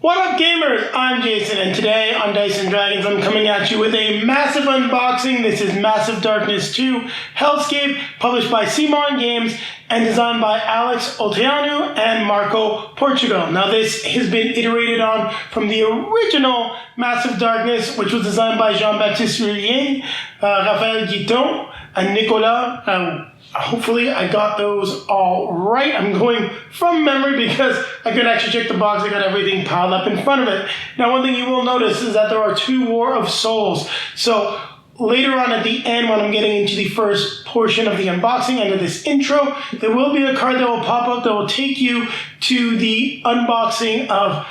What up, gamers? I'm Jason, and today on Dice & Dragons, I'm coming at you with a massive unboxing. This is Massive Darkness 2 Hellscape, published by CMON Games and designed by Alex Olteanu and Marco Portugal. Now, this has been iterated on from the original Massive Darkness, which was designed by Jean-Baptiste Rillier, Raphael Guiton, and Nicolas. Hopefully I got those all right. I'm going from memory because I couldn't actually check the box. I got everything piled up in front of it. Now, one thing you will notice is that there are 2 War of Souls. So later on at the end, when I'm getting into the first portion of the unboxing, end of this intro, there will be a card that will pop up that will take you to the unboxing of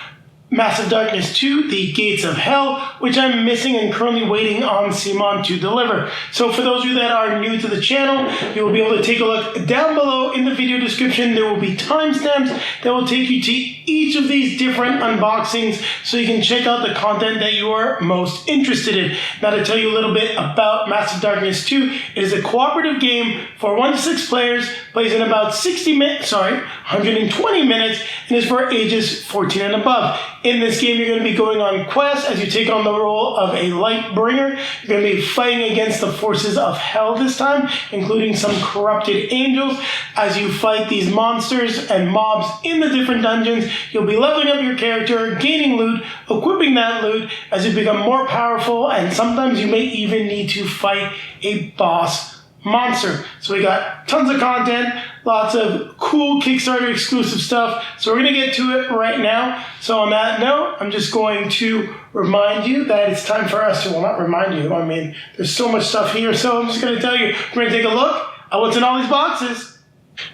Massive Darkness 2, The Gates of Hell, which I'm missing and currently waiting on CMON to deliver. So for those of you that are new to the channel, you will be able to take a look down below in the video description. There will be timestamps that will take you to each of these different unboxings so you can check out the content that you are most interested in. Now, to tell you a little bit about Massive Darkness 2, it is a cooperative game for 1 to 6 players, plays in about 120 minutes, and is for ages 14 and above. In this game, you're going to be going on quests as you take on the role of a Lightbringer. You're going to be fighting against the forces of hell this time, including some corrupted angels. As you fight these monsters and mobs in the different dungeons, you'll be leveling up your character, gaining loot, equipping that loot as you become more powerful, and sometimes you may even need to fight a boss monster. So we got tons of content, lots of cool Kickstarter exclusive stuff. So we're going to get to it right now. So on that note, I'm just going to remind you that it's time for us to, well, not remind you, I mean, there's so much stuff here. So I'm just going to tell you, we're going to take a look at what's in all these boxes.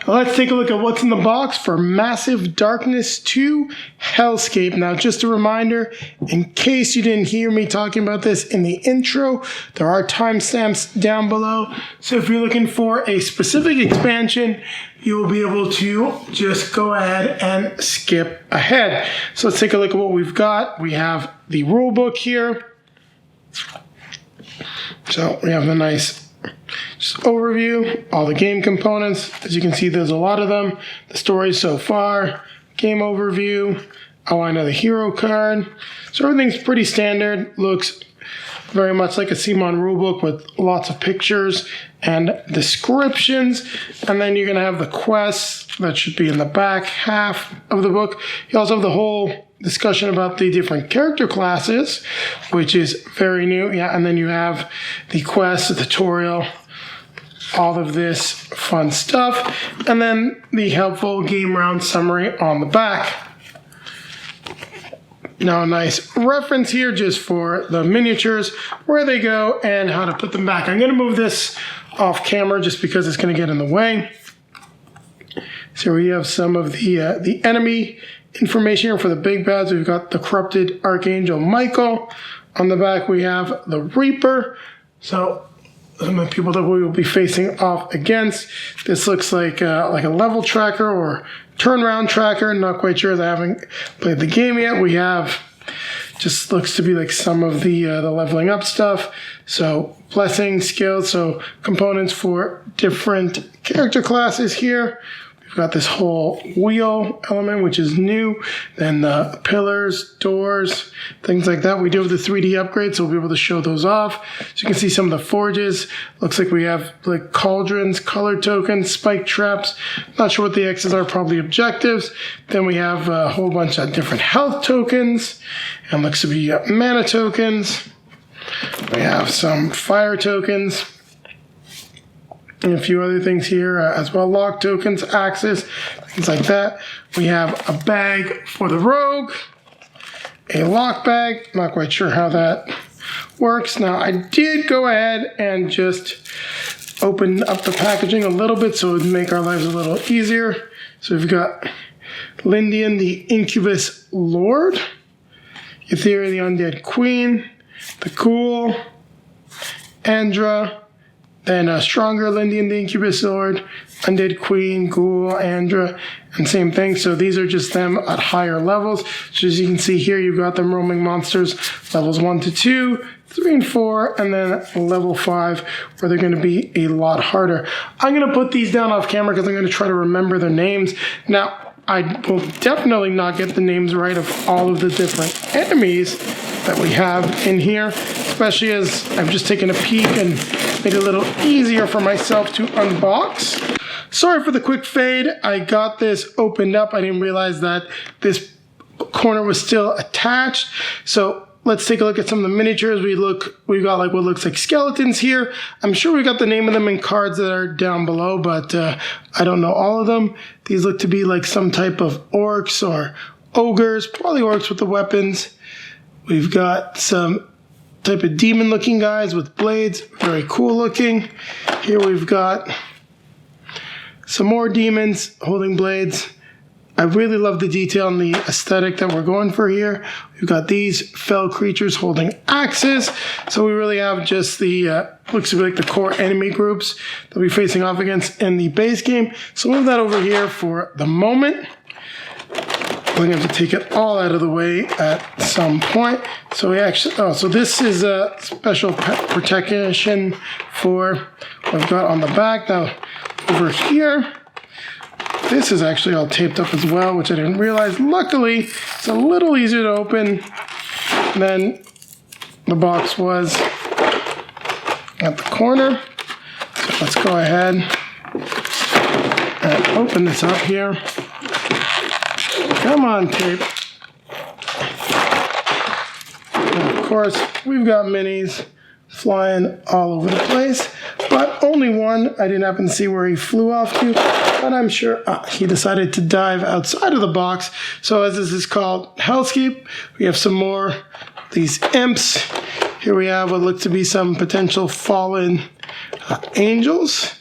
Let's take a look at what's in the box for Massive Darkness 2 Hellscape. Now, just a reminder, in case you didn't hear me talking about this in the intro, there are timestamps down below. So if you're looking for a specific expansion, you will be able to just go ahead and skip ahead. So let's take a look at what we've got. We have the rule book here. So we have the nice just overview, all the game components. As you can see, there's a lot of them. The story so far, game overview, outline of the hero card. So everything's pretty standard. Looks very much like a CMON rulebook with lots of pictures and descriptions. And then you're going to have the quests that should be in the back half of the book. You also have the whole discussion about the different character classes, which is very new. Yeah, and then you have the quest, the tutorial, all of this fun stuff, and then the helpful game round summary on the back. Now, a nice reference here just for the miniatures, where they go and how to put them back. I'm going to move this off camera just because it's going to get in the way. So we have some of the enemy information here for the big bads. We've got the corrupted Archangel Michael. On the back, we have the Reaper. So some of the people that we will be facing off against. This looks like a level tracker or turnaround tracker. Not quite sure, as I haven't played the game yet. We have, just looks to be like some of the leveling up stuff. So blessing, skills, so components for different character classes here. We've got this whole wheel element, which is new. Then the pillars, doors, things like that. We do have the 3D upgrade, so we'll be able to show those off. So you can see some of the forges. Looks like we have like cauldrons, color tokens, spike traps. Not sure what the X's are, probably objectives. Then we have a whole bunch of different health tokens. And looks to be mana tokens. We have some fire tokens. And a few other things here as well. Lock tokens, axes, things like that. We have a bag for the rogue. A lock bag. Not quite sure how that works. Now, I did go ahead and just open up the packaging a little bit so it would make our lives a little easier. So we've got Lindian, the Incubus Lord. Etheria, the Undead Queen. The Ghoul. Andra. Then Stronger, Lindian, the Incubus Lord, Undead Queen, Ghoul, Andra, and same thing. So these are just them at higher levels. So as you can see here, you've got them roaming monsters, levels 1 to 2, 3 and 4, and then level 5, where they're going to be a lot harder. I'm going to put these down off camera because I'm going to try to remember their names. Now, I will definitely not get the names right of all of the different enemies that we have in here, especially as I've just taken a peek and made it a little easier for myself to unbox. Sorry for the quick fade. I got this opened up. I didn't realize that this corner was still attached. So let's take a look at some of the miniatures. We've got like what looks like skeletons here. I'm sure we got the name of them in cards that are down below, but I don't know all of them. These look to be like some type of orcs or ogres, probably orcs with the weapons. We've got some type of demon looking guys with blades, very cool looking. Here we've got some more demons holding blades. I really love the detail and the aesthetic that we're going for here. We've got these fell creatures holding axes. So we really have just the, looks like the core enemy groups that we're facing off against in the base game. So move that over here for the moment. We're going to have to take it all out of the way at some point. So we actually, so this is a special protection for what we've got on the back. Now over here, this is actually all taped up as well, which I didn't realize. Luckily, it's a little easier to open than the box was at the corner. So let's go ahead and open this up here. Come on, tape. And of course, we've got minis flying all over the place, but only one. I didn't happen to see where he flew off to, but I'm sure he decided to dive outside of the box. So as this is called Hellscape, we have some more of these imps. Here we have what looks to be some potential fallen angels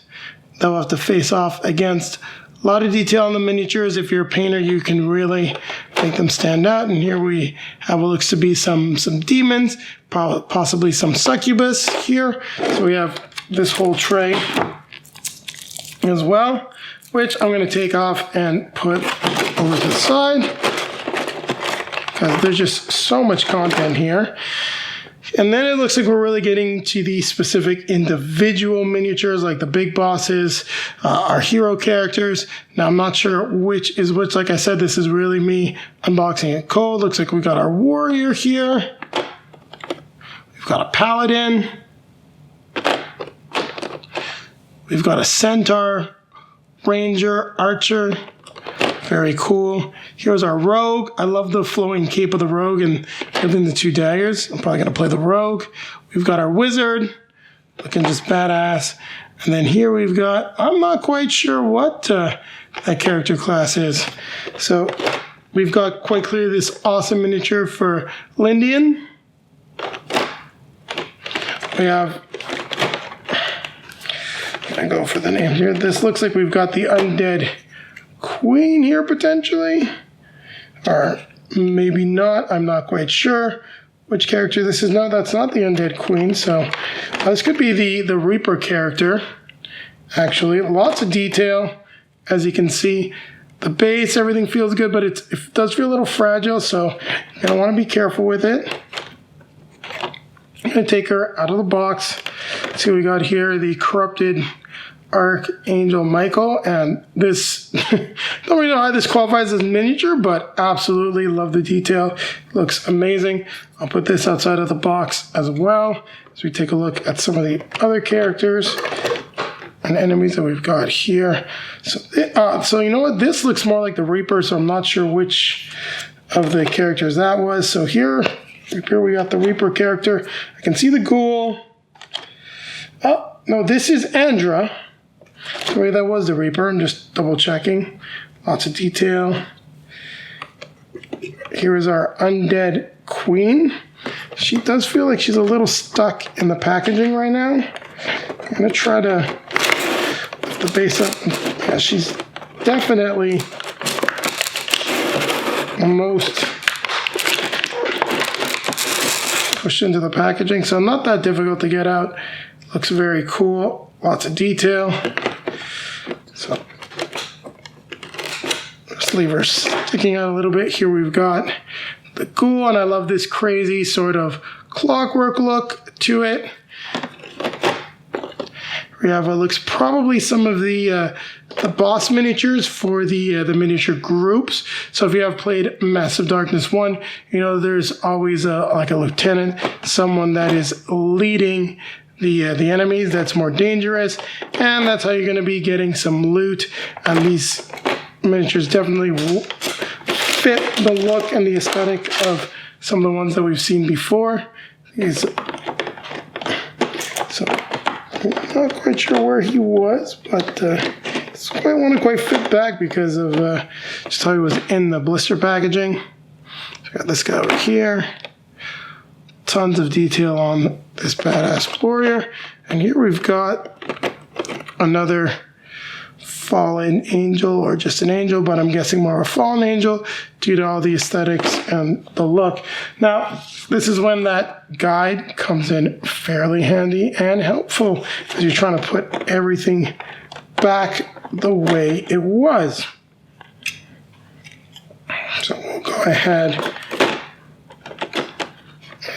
that will have to face off against. A lot of detail on the miniatures. If you're a painter, you can really make them stand out. And here we have what looks to be some demons, possibly some succubus here. So we have this whole tray as well, which I'm going to take off and put over to the side because there's just so much content here. And then it looks like we're really getting to the specific individual miniatures, like the big bosses, our hero characters. Now, I'm not sure which is which. Like I said, this is really me unboxing it cold. Looks like we got our warrior here. We've got a paladin. We've got a centaur, ranger, archer. Very cool. Here's our rogue. I love the flowing cape of the rogue and within the two daggers. I'm probably going to play the rogue. We've got our wizard, looking just badass. And then here we've got, I'm not quite sure what that character class is. So we've got quite clearly this awesome miniature for Lindian. We have, I go for the name here. This looks like we've got the undead queen here potentially, or maybe not. I'm not quite sure which character this is. No, that's not the undead queen. So this could be the Reaper character. Actually, lots of detail, as you can see. The base, everything feels good, but it does feel a little fragile. So you're gonna want to be careful with it. I'm gonna take her out of the box. See what we got here. The corrupted Archangel Michael, and this don't really know how this qualifies as miniature, but absolutely love the detail. Looks amazing. I'll put this outside of the box as well as we take a look at some of the other characters and enemies that we've got here. So you know what, this looks more like the Reaper, so I'm not sure which of the characters that was. So here we got the Reaper character. I can see the ghoul. Oh no, this is Andra. Sorry, that was the Reaper. I'm just double checking. Lots of detail. Here is our undead queen. She does feel like she's a little stuck in the packaging right now. I'm going to try to lift the base up. Yeah, she's definitely the most pushed into the packaging. So not that difficult to get out. Looks very cool. Lots of detail. So let's leave her sticking out a little bit. Here we've got the ghoul, and I love this crazy sort of clockwork look to it. We have what looks probably some of the boss miniatures for the miniature groups. So if you have played Massive Darkness 1, you know there's always like a lieutenant, someone that is leading the enemies that's more dangerous, and that's how you're going to be getting some loot. And these miniatures definitely fit the look and the aesthetic of some of the ones that we've seen before. So I'm not quite sure where he was, but it's quite want to quite fit back because of just how he was in the blister packaging. So got this guy over here. Tons of detail on this badass warrior. And here we've got another fallen angel, or just an angel, but I'm guessing more of a fallen angel due to all the aesthetics and the look. Now, this is when that guide comes in fairly handy and helpful as you're trying to put everything back the way it was. So we'll go ahead.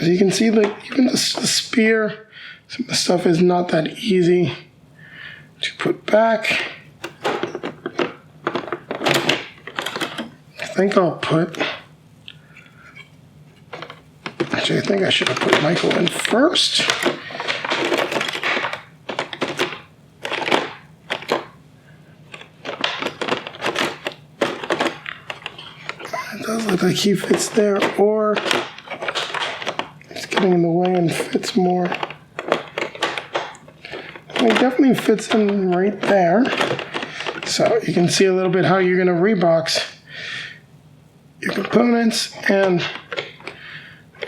As you can see, like even the spear, some of the stuff is not that easy to put back. I think I'll put... Actually, I think I should have put Michael in first. It does look like he fits there, or it's getting in the way and fits more. He definitely fits in right there. So you can see a little bit how you're going to rebox your components, and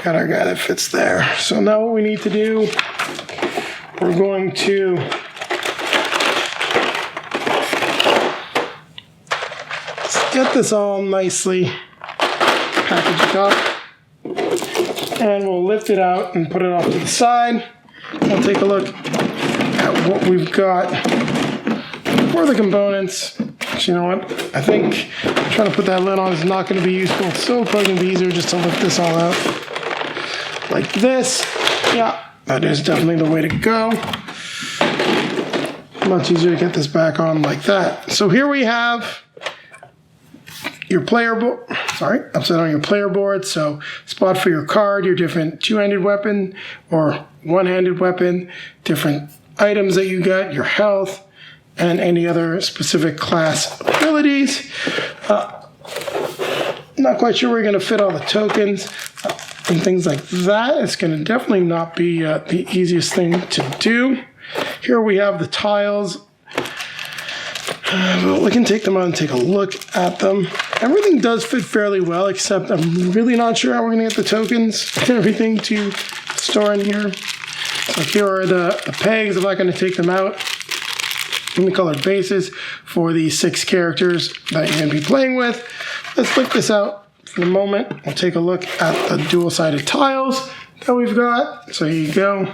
got our guy that fits there. So now what we need to do, we're going to get this all nicely packaged up, and we'll lift it out and put it off to the side. We'll take a look at what we've got for the components. You know what? I think trying to put that lid on is not going to be useful. So it's probably going to be easier just to lift this all out like this. Yeah, that is definitely the way to go. Much easier to get this back on like that. So here we have your player board. Sorry, upside on your player board. So spot for your card, your different two-handed weapon or one-handed weapon, different items that you got, your health, and any other specific class abilities. Not quite sure where you're going to fit all the tokens and things like that. It's going to definitely not be the easiest thing to do. Here we have the tiles. But we can take them out and take a look at them. Everything does fit fairly well, except I'm really not sure how we're going to get the tokens and everything to store in here. So here are the pegs. I'm not going to take them out in the colored bases for the 6 characters that you're going to be playing with. Let's flip this out for the moment. We'll take a look at the dual-sided tiles that we've got. So here you go.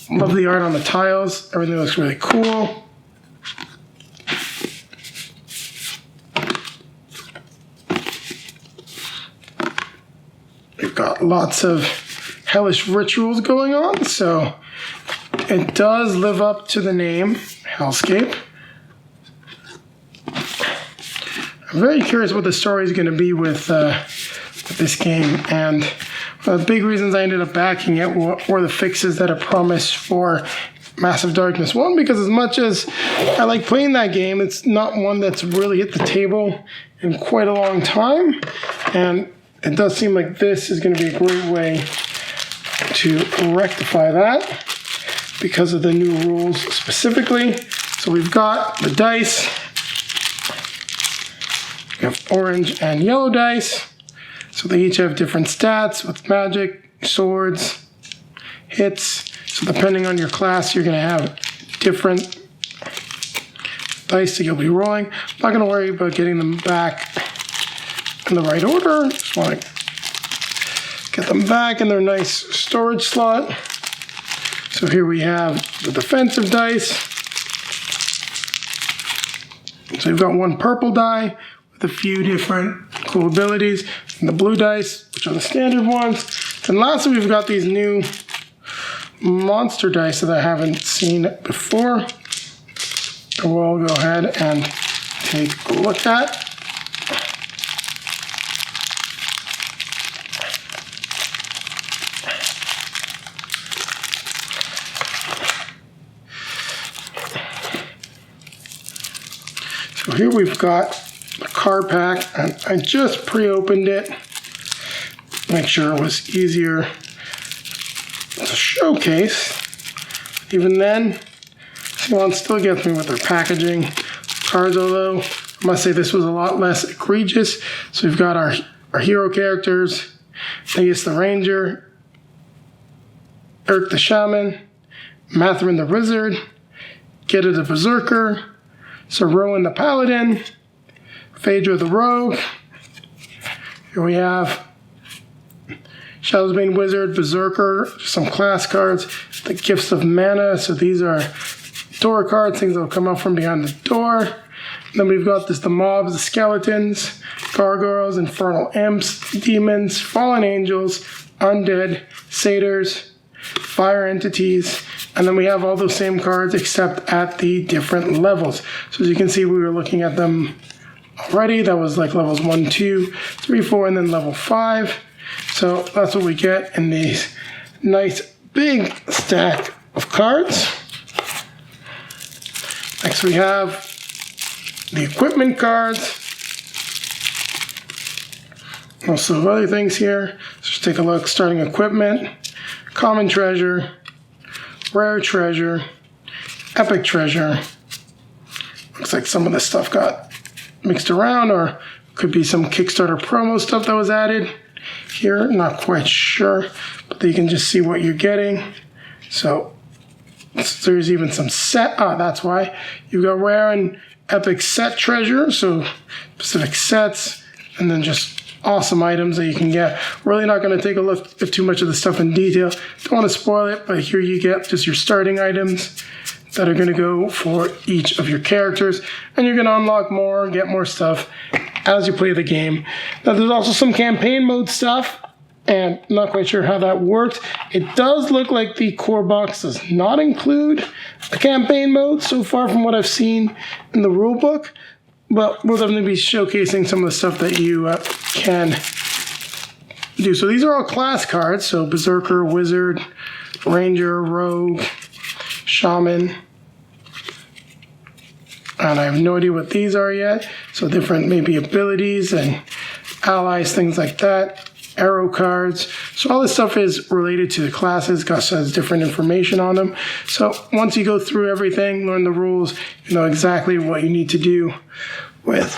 Love the art on the tiles. Everything looks really cool. We've got lots of hellish rituals going on, so it does live up to the name, Hellscape. I'm very curious what the story is going to be with this game, and one of the big reasons I ended up backing it were the fixes that are promised for Massive Darkness 1, because as much as I like playing that game, it's not one that's really hit the table in quite a long time, and it does seem like this is going to be a great way to rectify that because of the new rules specifically. So we've got the dice. We have orange and yellow dice. So they each have different stats with magic, swords, hits. So depending on your class, you're going to have different dice that you'll be rolling. I'm not going to worry about getting them back in the right order. Just want to get them back in their nice storage slot. So here we have the defensive dice. So you've got one purple die with a few different cool abilities, and the blue dice, which are the standard ones. And lastly, we've got these new monster dice that I haven't seen before. We'll go ahead and take a look at. So here we've got the card pack, and I just pre-opened it. Make sure it was easier to showcase. Even then, CMON still gets me with their packaging. Cards, although, I must say this was a lot less egregious. So we've got our hero characters. Aegis the Ranger, Eric the Shaman, Matherin the Wizard, Geta the Berserker, Sir Rowan the Paladin, Phaedra the Rogue. Here we have Shadowsbane Wizard, Berserker, some class cards, the Gifts of Mana. So these are door cards, things that will come out from behind the door. And then we've got the mobs, the skeletons, gargoyles, infernal imps, demons, fallen angels, undead, satyrs, fire entities. And then we have all those same cards except at the different levels. So as you can see, we were looking at them already. That was like levels 1, 2, 3, 4, and then level 5. So that's what we get in these nice big stack of cards. Next we have the equipment cards. Also other things here. So just take a look. Starting equipment, common treasure, rare treasure, epic treasure. Looks like some of this stuff got mixed around, or could be some Kickstarter promo stuff that was added here. Not quite sure, but you can just see what you're getting. So there's even some set. That's why you've got rare and epic set treasure. So specific sets, and then just awesome items that you can get. Really not going to take a look at too much of the stuff in detail. Don't want to spoil it, but here you get just your starting items that are going to go for each of your characters, and you're going to unlock more, get more stuff as you play the game. Now there's also some campaign mode stuff, and I'm not quite sure how that works. It does look like the core box does not include a campaign mode so far from what I've seen in the rulebook, but we'll definitely be showcasing some of the stuff that you can do. So these are all class cards, so Berserker, Wizard, Ranger, Rogue, Shaman, and I have no idea what these are yet. So different maybe abilities and allies, things like that. Arrow cards. So all this stuff is related to the classes. Gus has different information on them. So once you go through everything, learn the rules, you know exactly what you need to do with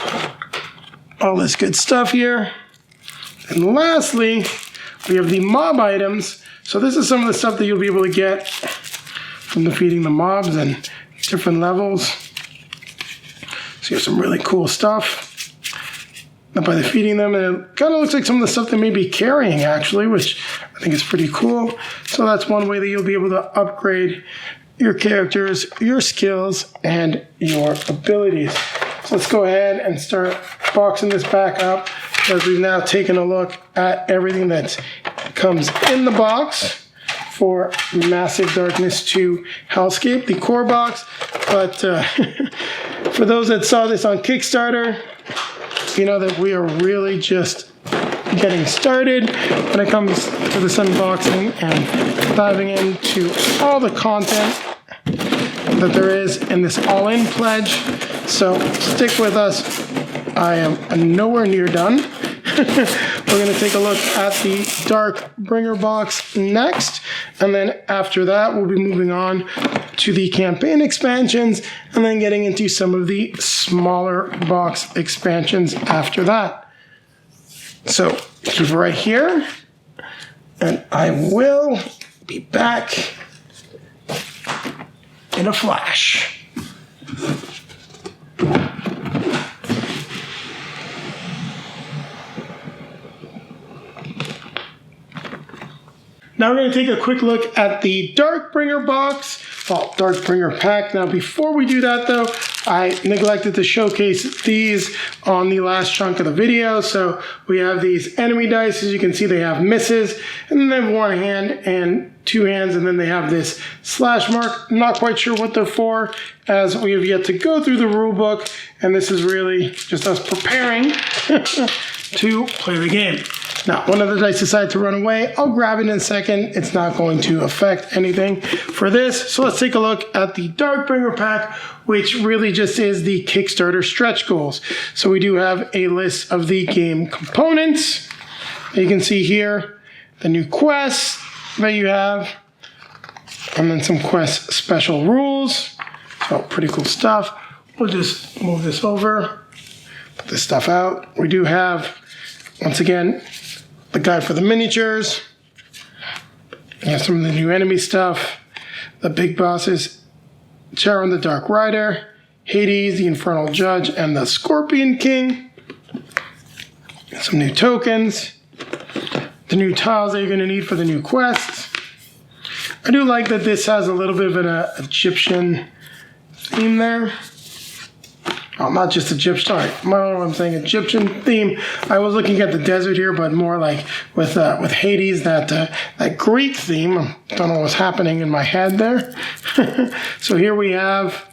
all this good stuff here. And lastly, we have the mob items. So this is some of the stuff that you'll be able to get from defeating the mobs and different levels. So you have some really cool stuff by defeating them, and it kind of looks like some of the stuff they may be carrying actually, which I think is pretty cool. So that's one way that you'll be able to upgrade your characters, your skills, and your abilities. So let's go ahead and start boxing this back up, as we've now taken a look at everything that comes in the box for Massive Darkness 2 Hellscape, the core box. But for those that saw this on Kickstarter, you know that we are really just getting started when it comes to this unboxing and diving into all the content that there is in this all-in pledge. So stick with us. I am nowhere near done. We're going to take a look at the Darkbringer box next, and then after that we'll be moving on to the campaign expansions, and then getting into some of the smaller box expansions after that. So keep it right here, and I will be back in a flash. Now we're going to take a quick look at the Darkbringer box, well, Darkbringer pack. Now before we do that though, I neglected to showcase these on the last chunk of the video. So we have these enemy dice. As you can see, they have misses, and then they have one hand and 2 hands, and then they have this slash mark. I'm not quite sure what they're for, as we have yet to go through the rule book, and this is really just us preparing to play the game. Now, one of the dice decided to run away. I'll grab it in a second. It's not going to affect anything for this. So let's take a look at the Darkbringer pack, which really just is the Kickstarter stretch goals. So we do have a list of the game components. You can see here the new quests that you have, and then some quest special rules. So pretty cool stuff. We'll just move this over, put this stuff out. We do have, once again, the guide for the miniatures. We have some of the new enemy stuff. The big bosses, Charon the Dark Rider, Hades, the Infernal Judge, and the Scorpion King. Some new tokens. The new tiles that you're going to need for the new quests. I do like that this has a little bit of an Egyptian theme there. Oh, not just Egyptian, sorry, I'm saying Egyptian theme. I was looking at the desert here, but more like with Hades, that Greek theme. I don't know what's happening in my head there. So here we have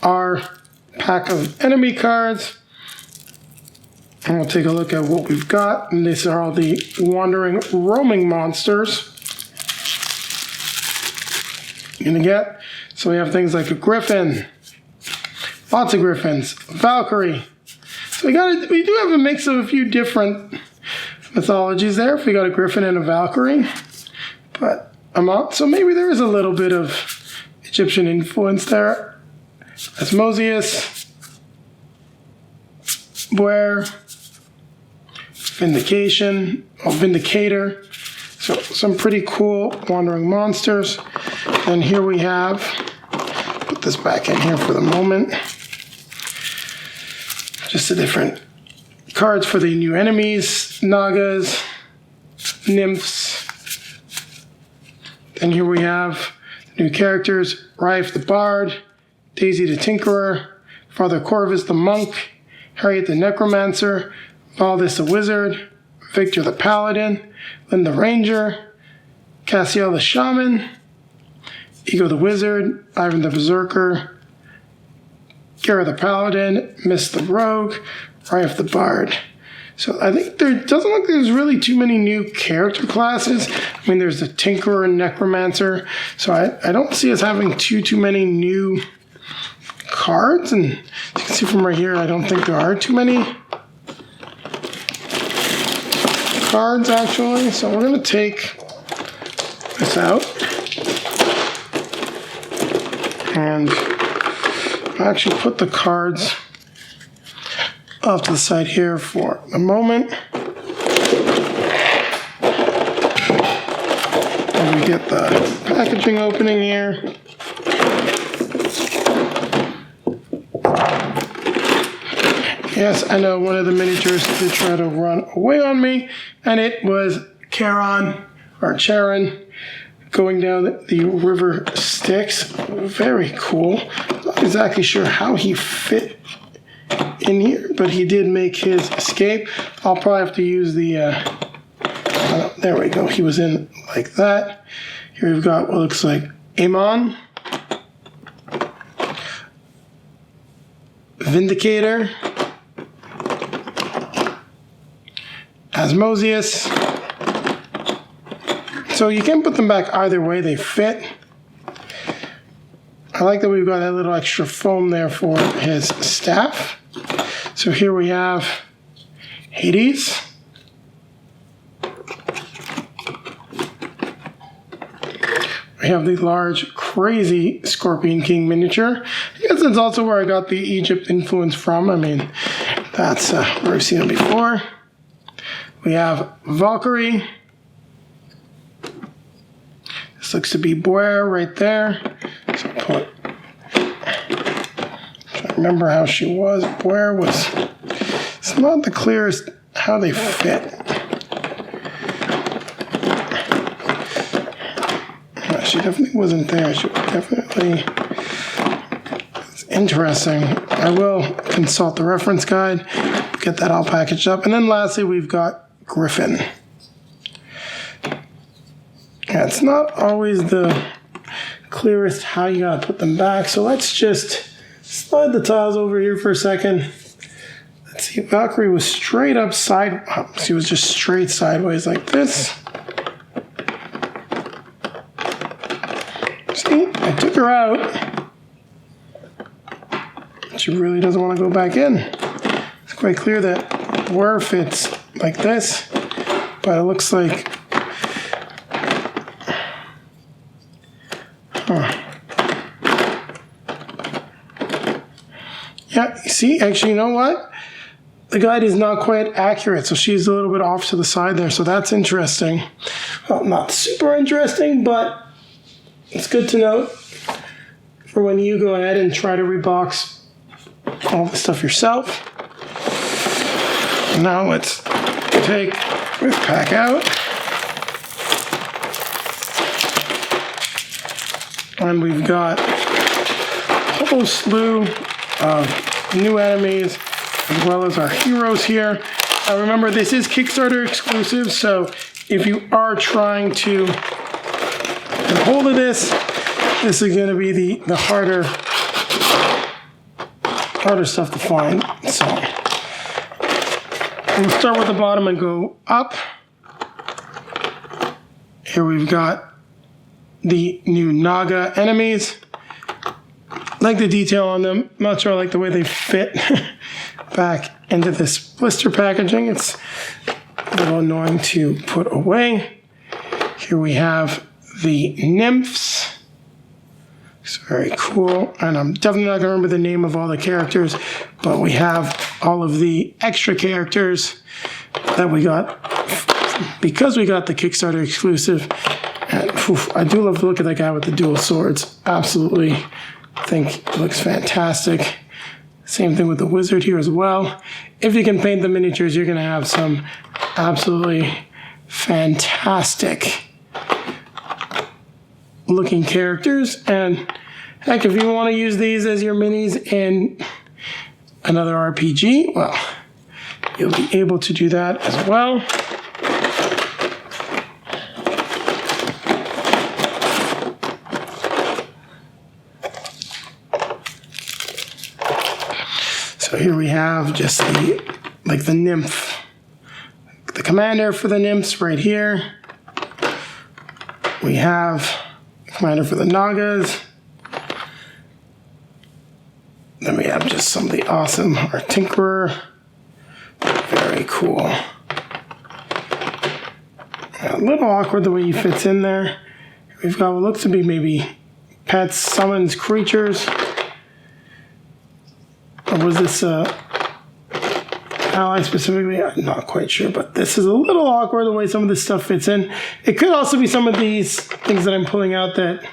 our pack of enemy cards. And we'll take a look at what we've got. And these are all the wandering, roaming monsters you're gonna get. So we have things like a griffin. Lots of griffins, Valkyrie. So we do have a mix of a few different mythologies there. If we got a griffin and a Valkyrie, but so maybe there is a little bit of Egyptian influence there. Asmodeus, Boer, Vindicator. So some pretty cool wandering monsters. And here we have, put this back in here for the moment. Just the different cards for the new enemies, Nagas, Nymphs. Then here we have the new characters, Rife the Bard, Daisy the Tinkerer, Father Corvus the Monk, Harriet the Necromancer, Valdis the Wizard, Victor the Paladin, Lynn the Ranger, Cassiel the Shaman, Ego the Wizard, Ivan the Berserker, Gara the Paladin, Mist the Rogue, Rife the Bard. So I think there doesn't look like there's really too many new character classes. I mean, there's the Tinkerer and Necromancer. So I don't see us having too many new cards. And as you can see from right here, I don't think there are too many cards actually. So we're going to take this out. And actually put the cards off to the side here for a moment. And we get the packaging opening here. Yes, I know one of the miniatures did try to run away on me, and it was Charon going down the river Styx. Very cool. Not exactly sure how he fit in here, but he did make his escape. I'll probably have to use the, there we go. He was in like that. Here we've got what looks like CMON, Vindicator, Asmodeus. So you can put them back either way, they fit. I like that we've got that little extra foam there for his staff. So here we have Hades. We have the large, crazy Scorpion King miniature. I guess that's also where I got the Egypt influence from. I mean, that's where I've seen it before. We have Valkyrie. This looks to be Boer right there. So put. I remember how she was. Boer was. It's not the clearest how they fit. She definitely wasn't there. She definitely. It's interesting. I will consult the reference guide, get that all packaged up, and then lastly we've got Griffin. Yeah, it's not always the clearest how you gotta put them back. So let's just slide the tiles over here for a second. Let's see, Valkyrie was straight up she was just straight sideways like this. See, I took her out. She really doesn't want to go back in. It's quite clear that War fits like this, but it looks like, yeah, you see, actually, you know what? The guide is not quite accurate, so she's a little bit off to the side there, so that's interesting. Well, not super interesting, but it's good to note for when you go ahead and try to rebox all the stuff yourself. Now let's take this pack out. And we've got a whole slew of new enemies, as well as our heroes here. Remember, this is Kickstarter exclusive, so if you are trying to get a hold of this, this is going to be the harder stuff to find. So we'll start with the bottom and go up. Here we've got the new Naga enemies. Like the detail on them. Not sure I like the way they fit back into this blister packaging. It's a little annoying to put away. Here we have the nymphs. It's very cool. And I'm definitely not going to remember the name of all the characters, but we have all of the extra characters that we got because we got the Kickstarter exclusive. And I do love the look of that guy with the dual swords. Absolutely. I think it looks fantastic. Same thing with the wizard here as well. If you can paint the miniatures, you're going to have some absolutely fantastic looking characters. And heck, if you want to use these as your minis in another RPG, well, you'll be able to do that as well. So here we have just the nymph, the commander for the nymphs right here. We have the commander for the Nagas. Then we have just some of the awesome, our Tinkerer. Very cool. A little awkward the way he fits in there. We've got what looks to be maybe pets, summons, creatures. Or was this ally specifically? I'm not quite sure, but this is a little awkward the way some of this stuff fits in. It could also be some of these things that I'm pulling out that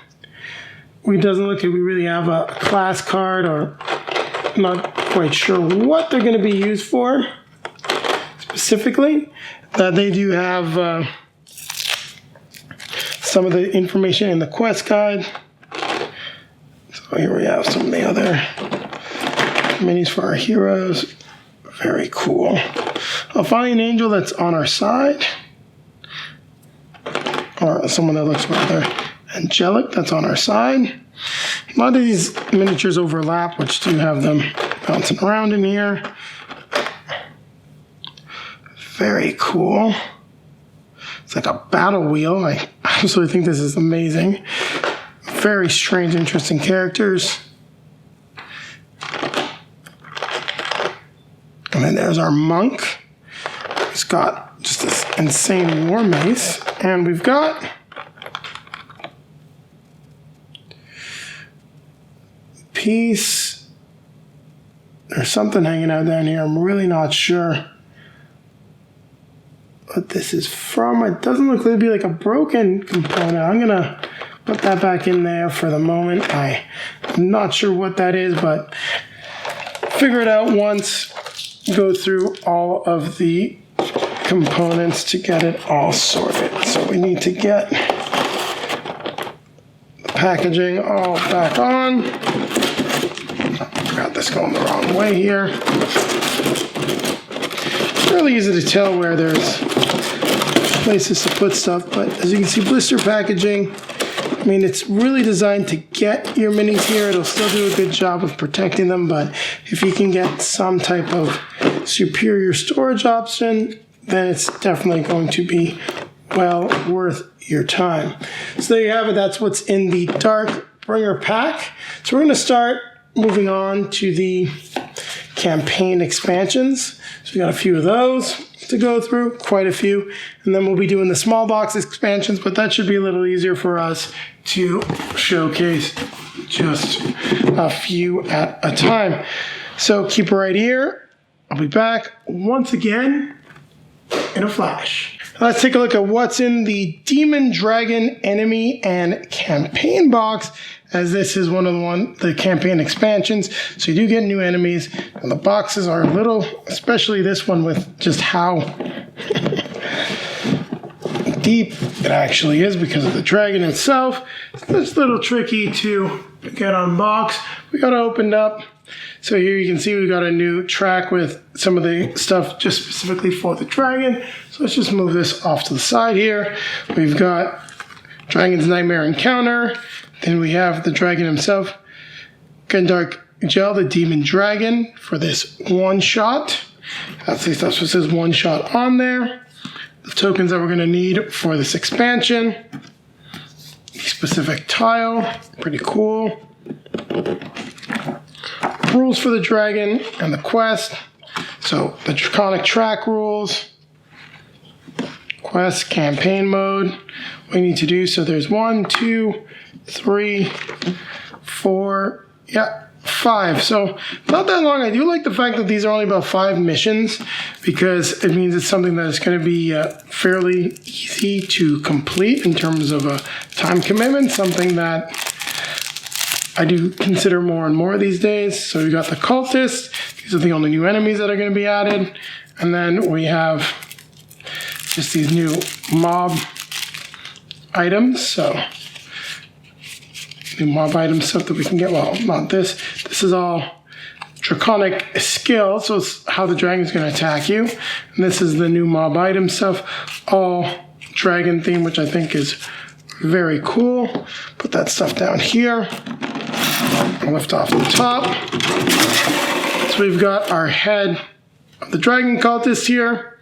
doesn't look like we really have a class card, or not quite sure what they're going to be used for specifically. They do have some of the information in the quest guide. So here we have some of the other minis for our heroes. Very cool. I'll find an angel that's on our side, or someone that looks rather angelic that's on our side. A lot of these miniatures overlap, which do have them bouncing around in here. Very cool. It's like a battle wheel. I absolutely think this is amazing. Very strange, interesting characters. And then there's our monk. He's got just this insane war mace. And we've got piece. There's something hanging out down here. I'm really not sure what this is from. It doesn't look to be like a broken component. I'm going to put that back in there for the moment. I'm not sure what that is, but figure it out once. Go through all of the components to get it all sorted. So we need to get the packaging all back on. Got this going the wrong way here. It's really easy to tell where there's places to put stuff. But as you can see, blister packaging, I mean, it's really designed to get your minis here. It'll still do a good job of protecting them, but if you can get some type of superior storage option, then it's definitely going to be well worth your time. So there you have it. That's what's in the Darkbringer pack. So we're going to start moving on to the campaign expansions. So we got a few of those to go through, quite a few, and then we'll be doing the small box expansions, but that should be a little easier for us to showcase just a few at a time. So keep it right here. I'll be back once again in a flash. Let's take a look at what's in the Demon Dragon enemy and campaign box, as this is one of the campaign expansions. So you do get new enemies, and the boxes are a little, especially this one with just how deep it actually is because of the dragon itself. It's a little tricky to get unboxed. We got it opened up. So here you can see we got a new track with some of the stuff just specifically for the dragon. So let's just move this off to the side here. We've got Dragon's Nightmare Encounter. Then we have the dragon himself, Dark Gel, the Demon Dragon, for this one shot. That's what says one shot on there. The tokens that we're going to need for this expansion. The specific tile, pretty cool. Rules for the dragon and the quest. So the Draconic track rules, quest, campaign mode. What we need to do, so there's 1, 2, 3, 4, 5. So not that long. I do like the fact that these are only about 5 missions because it means it's something that is going to be fairly easy to complete in terms of a time commitment, something that I do consider more and more these days. So we got the cultists. These are the only new enemies that are going to be added. And then we have just these new mob items. So new mob item stuff that we can get. Well, not this. This is all Draconic skill. So it's how the dragon's going to attack you. And this is the new mob item stuff. All dragon theme, which I think is very cool. Put that stuff down here. Lift off the top. So we've got our head of the dragon cultist here.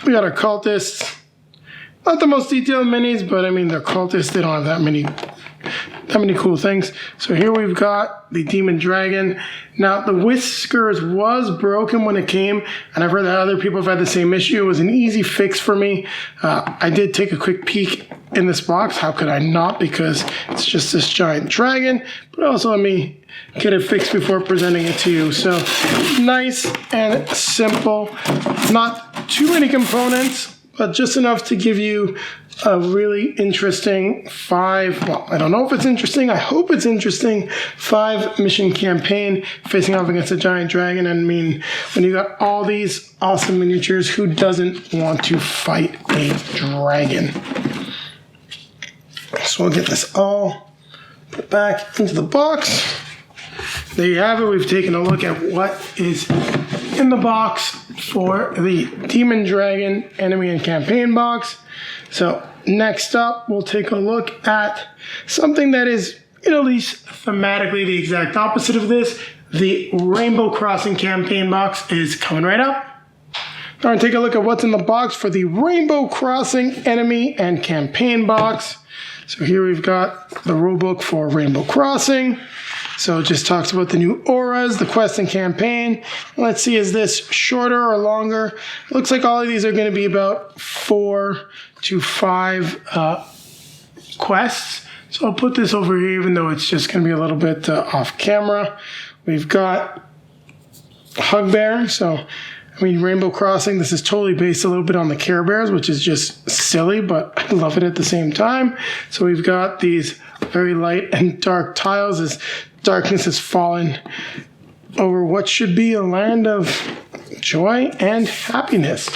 We got our cultists. Not the most detailed minis, but I mean, they're cultists. They don't have that many cool things. So here we've got the Demon Dragon. Now, the whiskers was broken when it came, and I've heard that other people have had the same issue. It was an easy fix for me. I did take a quick peek in this box. How could I not? Because it's just this giant dragon. But also let me get it fixed before presenting it to you. So nice and simple. Not too many components, but just enough to give you a really interesting 5, well, I don't know if it's interesting, I hope it's interesting, 5 mission campaign facing off against a giant dragon. And I mean, when you got all these awesome miniatures, who doesn't want to fight a dragon? So we'll get this all put back into the box. There you have it. We've taken a look at what is in the box for the Demon Dragon enemy and campaign box. So next up, we'll take a look at something that is, at least thematically, the exact opposite of this. The Rainbow Crossing campaign box is coming right up. We're going to take a look at what's in the box for the Rainbow Crossing enemy and campaign box. So here we've got the rulebook for Rainbow Crossing. So it just talks about the new auras, the quest and campaign. Let's see, is this shorter or longer? It looks like all of these are going to be about 4 to 5 quests. So I'll put this over here, even though it's just going to be a little bit off camera. We've got Hugbear. So, I mean, Rainbow Crossing, this is totally based a little bit on the Care Bears, which is just silly, but I love it at the same time. So we've got these very light and dark tiles as darkness has fallen over what should be a land of joy and happiness.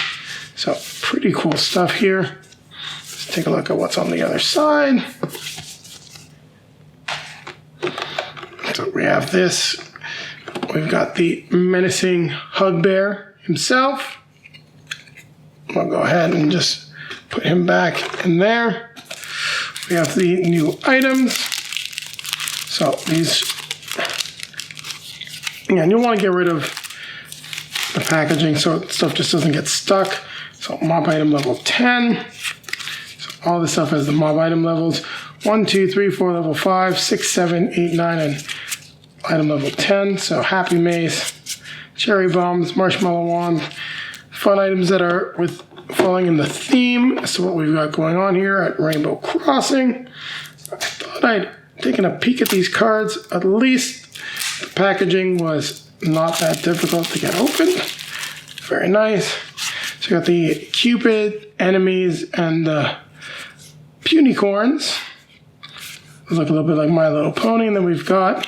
So pretty cool stuff here. Let's take a look at what's on the other side. So we have this. We've got the menacing Hugbear himself. We'll go ahead and just put him back in there. We have the new items. So these, and you'll want to get rid of the packaging so stuff just doesn't get stuck. So mob item level 10. So all this stuff has the mob item levels 1, 2, 3, 4, level 5, 6, 7, 8, 9, and item level 10. So happy mace, cherry bombs, marshmallow wand, fun items that are falling in the theme. So what we've got going on here at Rainbow Crossing. I thought I'd taken a peek at these cards. At least the packaging was not that difficult to get open. Very nice. So you got the Cupid enemies and the Punicorns. Look a little bit like My Little Pony. And then we've got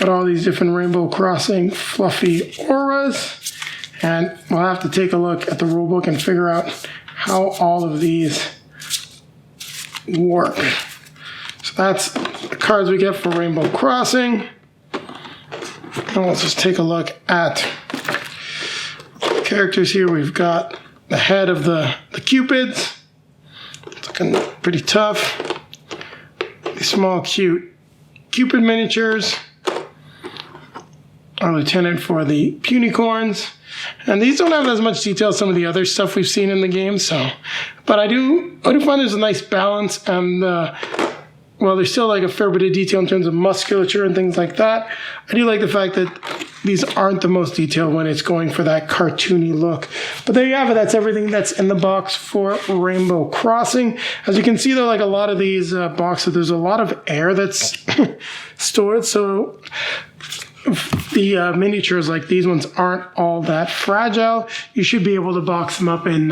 all these different Rainbow Crossing fluffy auras. And we'll have to take a look at the rulebook and figure out how all of these work. So that's the cards we get for Rainbow Crossing. And let's just take a look at the characters here. We've got the head of the Cupids. It's looking pretty tough. These small, cute Cupid miniatures. Our lieutenant for the Punicorns. And these don't have as much detail as some of the other stuff we've seen in the game. But I do find there's a nice balance, and well, there's still like a fair bit of detail in terms of musculature and things like that. I do like the fact that these aren't the most detailed when it's going for that cartoony look. But there you have it. That's everything that's in the box for Rainbow Crossing. As you can see, though, like a lot of these boxes, there's a lot of air that's stored. So the miniatures like these ones aren't all that fragile. You should be able to box them up in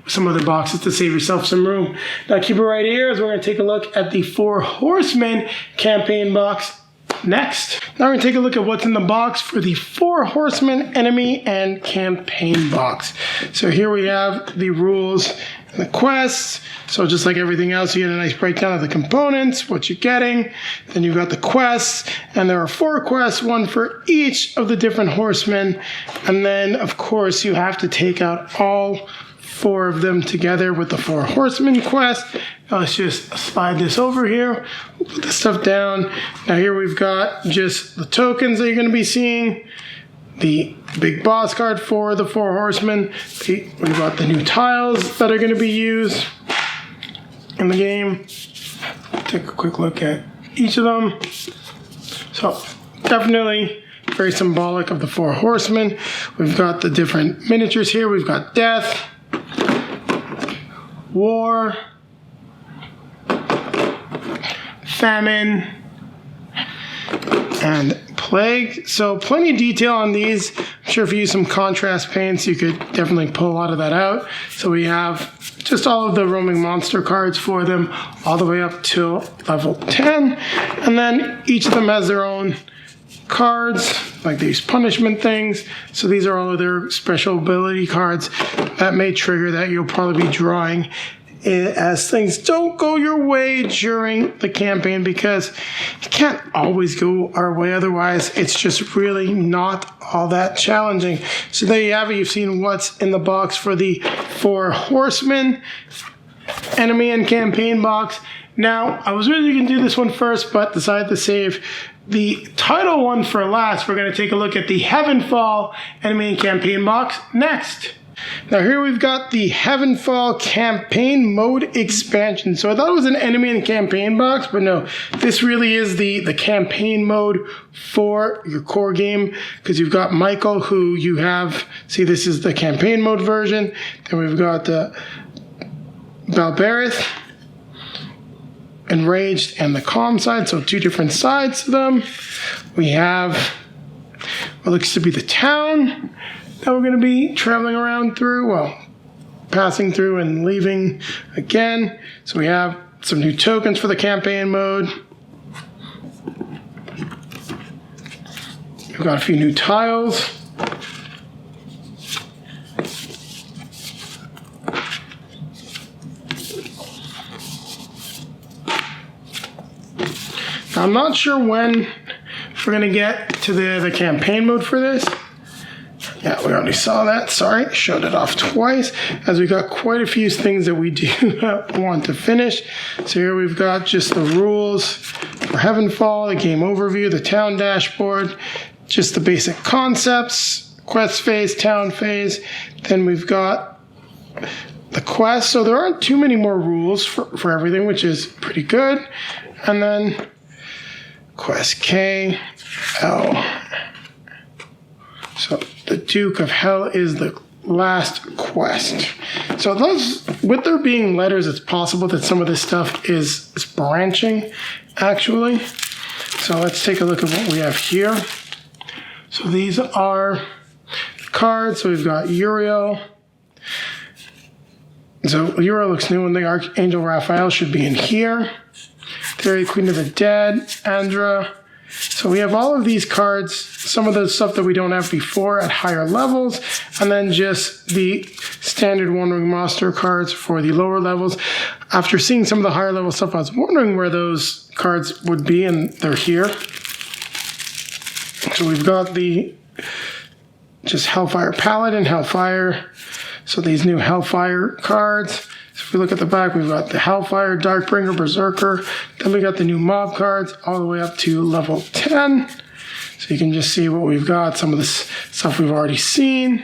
some other boxes to save yourself some room. Now keep it right here as we're going to take a look at the 4 Horsemen campaign box next. Now we're going to take a look at what's in the box for the 4 Horsemen enemy and campaign box. So here we have the rules and the quests. So just like everything else, you get a nice breakdown of the components, what you're getting. Then you've got the quests, and there are 4 quests, one for each of the different horsemen. And then, of course, you have to take out all 4 of them together with the 4 horsemen quest. Now let's just slide this over here. We'll put this stuff down. Now here we've got just the tokens that you're going to be seeing. The big boss card for the 4 horsemen. We've got the new tiles that are going to be used in the game. Take a quick look at each of them. So definitely very symbolic of the 4 horsemen. We've got the different miniatures here. We've got death, war, famine, and plague. So plenty of detail on these. I'm sure if you use some contrast paints, you could definitely pull a lot of that out. So we have just all of the roaming monster cards for them all the way up to level 10. And then each of them has their own cards, like these punishment things. So these are all of their special ability cards that may trigger that you'll probably be drawing as things don't go your way during the campaign, because it can't always go our way. Otherwise, it's just really not all that challenging. So there you have it. You've seen what's in the box for the 4 Horsemen enemy and campaign box. Now, I was really going to do this one first, but decided to save the title one for last. We're going to take a look at the HeavenFall enemy and campaign box next. Now here we've got the HeavenFall campaign mode expansion. So I thought it was an enemy and campaign box, but no, this really is the campaign mode for your core game, because you've got Michael, who you have, see, this is the campaign mode version. Then we've got Balberith, Enraged, and the calm side, so 2 different sides to them. We have what looks to be the town that we're going to be traveling around through, well, passing through and leaving again. So we have some new tokens for the campaign mode. We've got a few new tiles. Now, I'm not sure when we're going to get to the campaign mode for this. Yeah, we already saw that. Sorry, showed it off twice, as we got quite a few things that we do want to finish. So here we've got just the rules for HeavenFall, the game overview, the town dashboard, just the basic concepts, quest phase, town phase. Then we've got the quest. So there aren't too many more rules for everything, which is pretty good. And then quest K, L. So the Duke of Hell is the last quest. So those, with there being letters, it's possible that some of this stuff is branching, actually. So let's take a look at what we have here. So these are cards. So we've got Uriel. So Uriel looks new, and the Archangel Raphael should be in here. Theory, Queen of the Dead, Andra. So we have all of these cards, some of the stuff that we don't have before at higher levels, and then just the standard Wandering Monster cards for the lower levels. After seeing some of the higher level stuff, I was wondering where those cards would be, and they're here. So we've got the just Hellfire Paladin, Hellfire. So these new Hellfire cards. So if we look at the back, we've got the Hellfire, Darkbringer, Berserker. Then we got the new mob cards all the way up to level 10. So you can just see what we've got, some of this stuff we've already seen.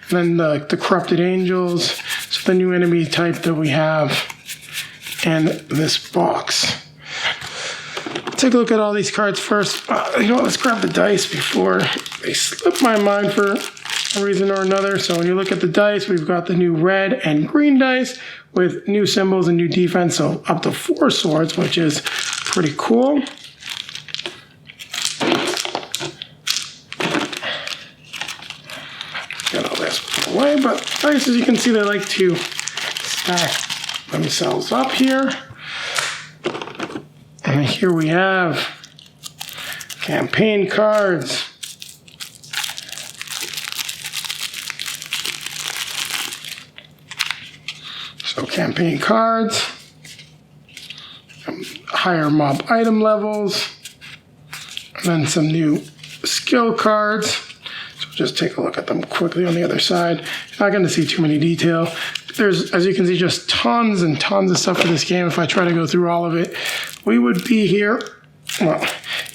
And then the Corrupted Angels. So the new enemy type that we have in this box. Take a look at all these cards first. You know what, let's grab the dice before they slip my mind for a reason or another. So when you look at the dice, we've got the new red and green dice with new symbols and new defense, so up to 4 swords, which is pretty cool. Get all this away, but dice, as you can see, they like to stack themselves up here. And here we have campaign cards. So campaign cards, higher mob item levels, and then some new skill cards. So just take a look at them quickly on the other side. You're not going to see too many detail. There's, as you can see, just tons and tons of stuff for this game. If I try to go through all of it, we would be here. Well,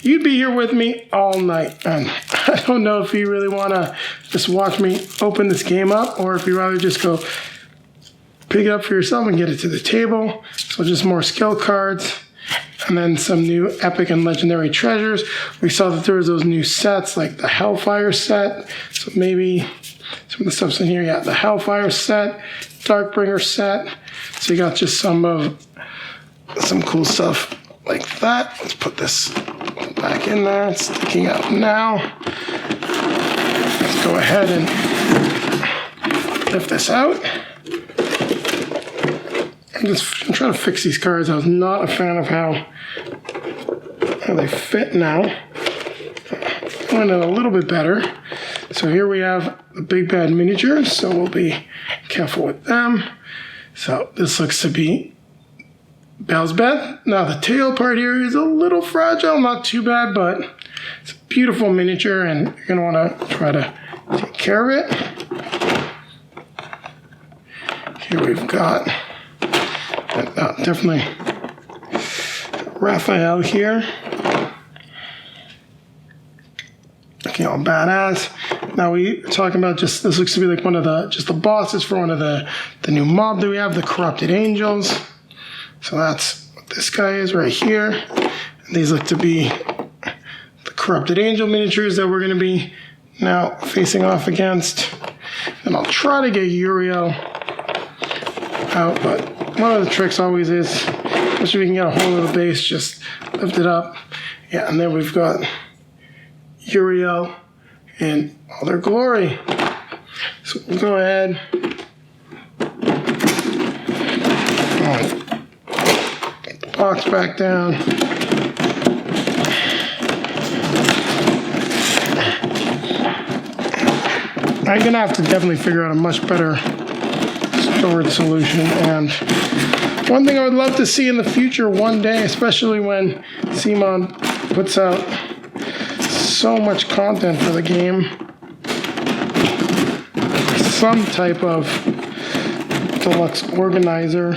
you'd be here with me all night. And I don't know if you really want to just watch me open this game up, or if you'd rather just go pick it up for yourself and get it to the table. So just more skill cards, and then some new epic and legendary treasures. We saw that there was those new sets, like the Hellfire set. So maybe some of the stuff's in here. Yeah, the Hellfire set, Darkbringer set. So you got just some cool stuff like that. Let's put this back in there. It's sticking out now. Let's go ahead and lift this out. I'm trying to fix these cards. I was not a fan of how they fit now. I want it a little bit better. So here we have the big bad miniatures, so we'll be careful with them. So this looks to be Beelzebub. Now the tail part here is a little fragile, not too bad, but it's a beautiful miniature, and you're going to want to try to take care of it. Here we've got definitely Raphael here. Looking all badass. Now we're talking about just, this looks to be like one of the bosses for one of the new mob that we have, the Corrupted Angels. So that's what this guy is right here. And these look to be the Corrupted Angel miniatures that we're going to be now facing off against. And I'll try to get Uriel out, but one of the tricks always is, especially if we can get a hold of the base, just lift it up. Yeah, and then we've got Uriel in all their glory. So we'll go ahead. Get the box back down. I'm going to have to definitely figure out a much better storage solution. And one thing I would love to see in the future one day, especially when CMON puts out so much content for the game, some type of deluxe organizer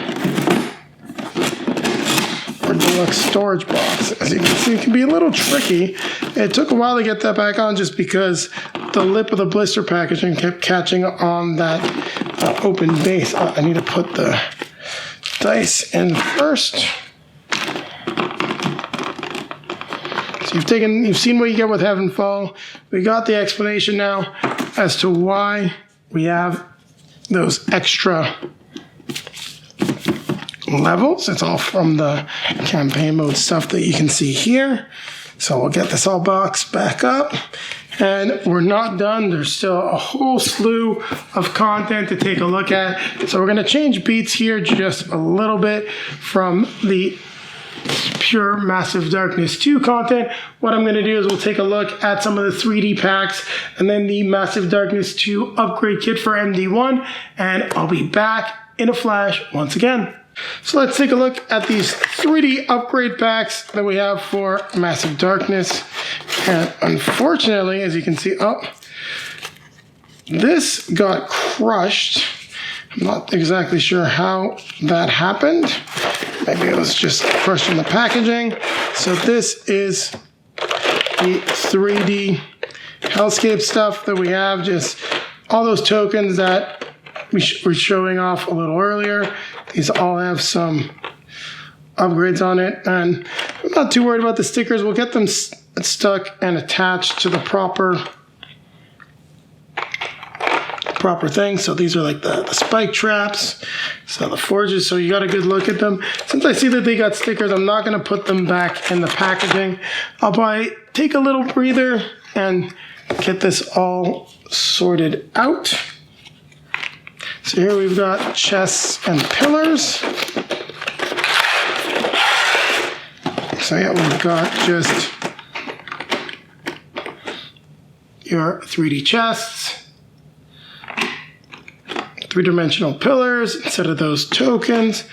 or deluxe storage box. As you can see, it can be a little tricky. It took a while to get that back on just because the lip of the blister packaging kept catching on that open base. I need to put the dice in first. So you've seen what you get with HeavenFall. We got the explanation now as to why we have those extra levels. It's all from the campaign mode stuff that you can see here. So we'll get this all boxed back up. And we're not done. There's still a whole slew of content to take a look at. So we're going to change beats here just a little bit from the pure Massive Darkness 2 content. What I'm going to do is we'll take a look at some of the 3D packs and then the Massive Darkness 2 upgrade kit for MD1. And I'll be back in a flash once again. So let's take a look at these 3D upgrade packs that we have for Massive Darkness. And unfortunately, as you can see, this got crushed. I'm not exactly sure how that happened. Maybe it was just crushed in the packaging. So this is the 3D Hellscape stuff that we have. Just all those tokens that we were showing off a little earlier. These all have some upgrades on it, and I'm not too worried about the stickers. We'll get them stuck and attached to the proper thing. So these are like the spike traps, so the forges, so you got a good look at them. Since I see that they got stickers, I'm not going to put them back in the packaging. I'll probably take a little breather and get this all sorted out. So here we've got chests and pillars. So yeah, we've got just your 3D chests, 3-dimensional pillars instead of those tokens.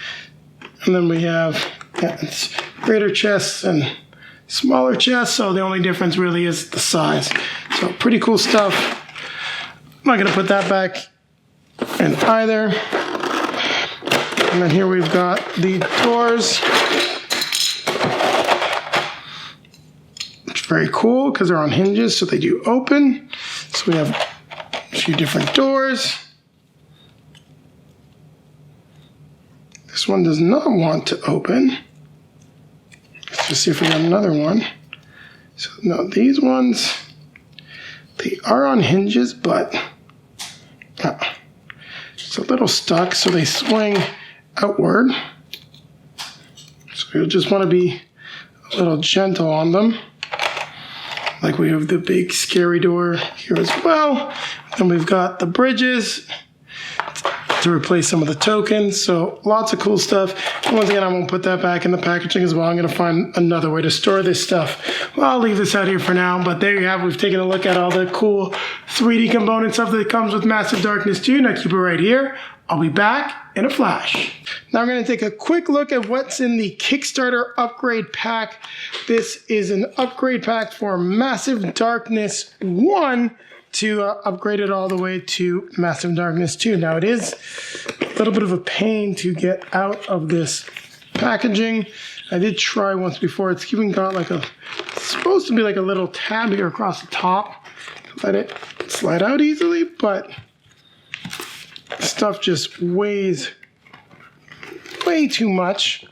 And then we have greater chests and smaller chests. So the only difference really is the size. So pretty cool stuff. I'm not going to put that back in either. And then here we've got the doors. It's very cool because they're on hinges, so they do open. So we have a few different doors. This one does not want to open. Let's just see if we got another one. So no, these ones, they are on hinges, but it's a little stuck, so they swing outward. So you'll just want to be a little gentle on them. Like we have the big scary door here as well. Then we've got the bridges to replace some of the tokens. So lots of cool stuff. And once again, I won't put that back in the packaging as well. I'm going to find another way to store this stuff. Well, I'll leave this out here for now, but there you have it. We've taken a look at all the cool 3D component stuff that comes with Massive Darkness 2. Now keep it right here. I'll be back in a flash. Now we're going to take a quick look at what's in the Kickstarter upgrade pack. This is an upgrade pack for Massive Darkness 1 to upgrade it all the way to Massive Darkness 2. Now it is a little bit of a pain to get out of this packaging. I did try once before. It's even got like it's supposed to be like a little tab here across the top to let it slide out easily, but stuff just weighs way too much.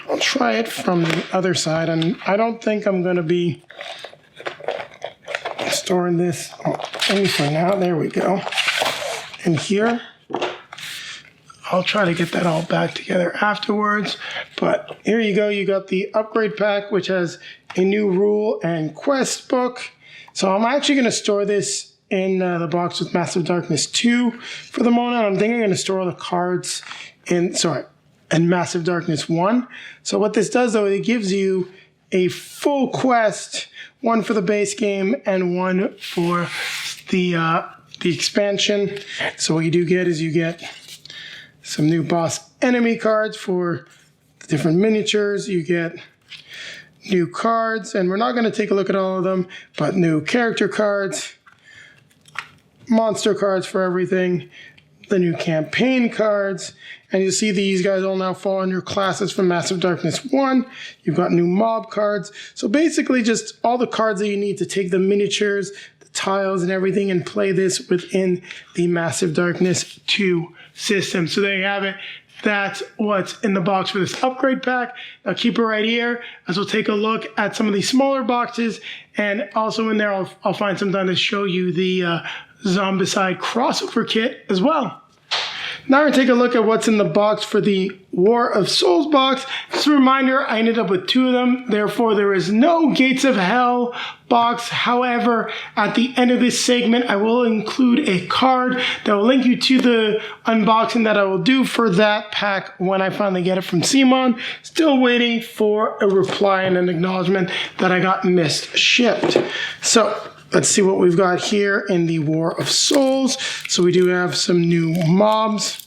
I'll try it from the other side, and I don't think I'm going to be storing this for now. There we go. And here, I'll try to get that all back together afterwards. But here you go. You got the upgrade pack, which has a new rule and quest book. So I'm actually going to store this in the box with Massive Darkness 2 for the moment. I'm thinking I'm going to store all the cards in Massive Darkness 1. So what this does, though, it gives you a full quest, one for the base game and one for the expansion. So what you do get is you get some new boss enemy cards for the different miniatures. You get new cards, and we're not going to take a look at all of them, but new character cards, monster cards for everything, the new campaign cards, and you see these guys all now fall under classes from Massive Darkness 1. You've got new mob cards. So basically just all the cards that you need to take the miniatures, the tiles and everything and play this within the Massive Darkness 2 system. So there you have it. That's what's in the box for this upgrade pack. Now keep it right here as we'll take a look at some of these smaller boxes, and also in there I'll find some time to show you the Zombicide crossover kit as well. Now we're going to take a look at what's in the box for the War of Souls box. Just a reminder, I ended up with 2 of them, therefore there is no Gates of Hell box. However, at the end of this segment, I will include a card that will link you to the unboxing that I will do for that pack when I finally get it from CMON. Still waiting for a reply and an acknowledgement that I got missed shipped. So let's see what we've got here in the War of Souls. So we do have some new mobs.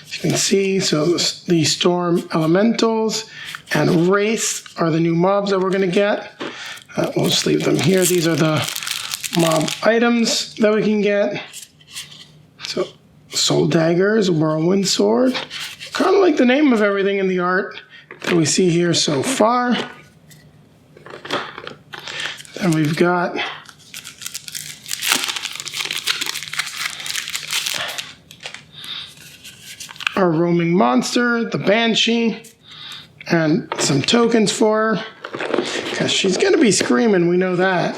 As you can see, so the Storm Elementals and Wraiths are the new mobs that we're going to get. We'll just leave them here. These are the mob items that we can get. So Soul Daggers, Whirlwind Sword. Kind of like the name of everything in the art that we see here so far. And we've got our roaming monster, the Banshee, and some tokens for her, because she's going to be screaming, we know that.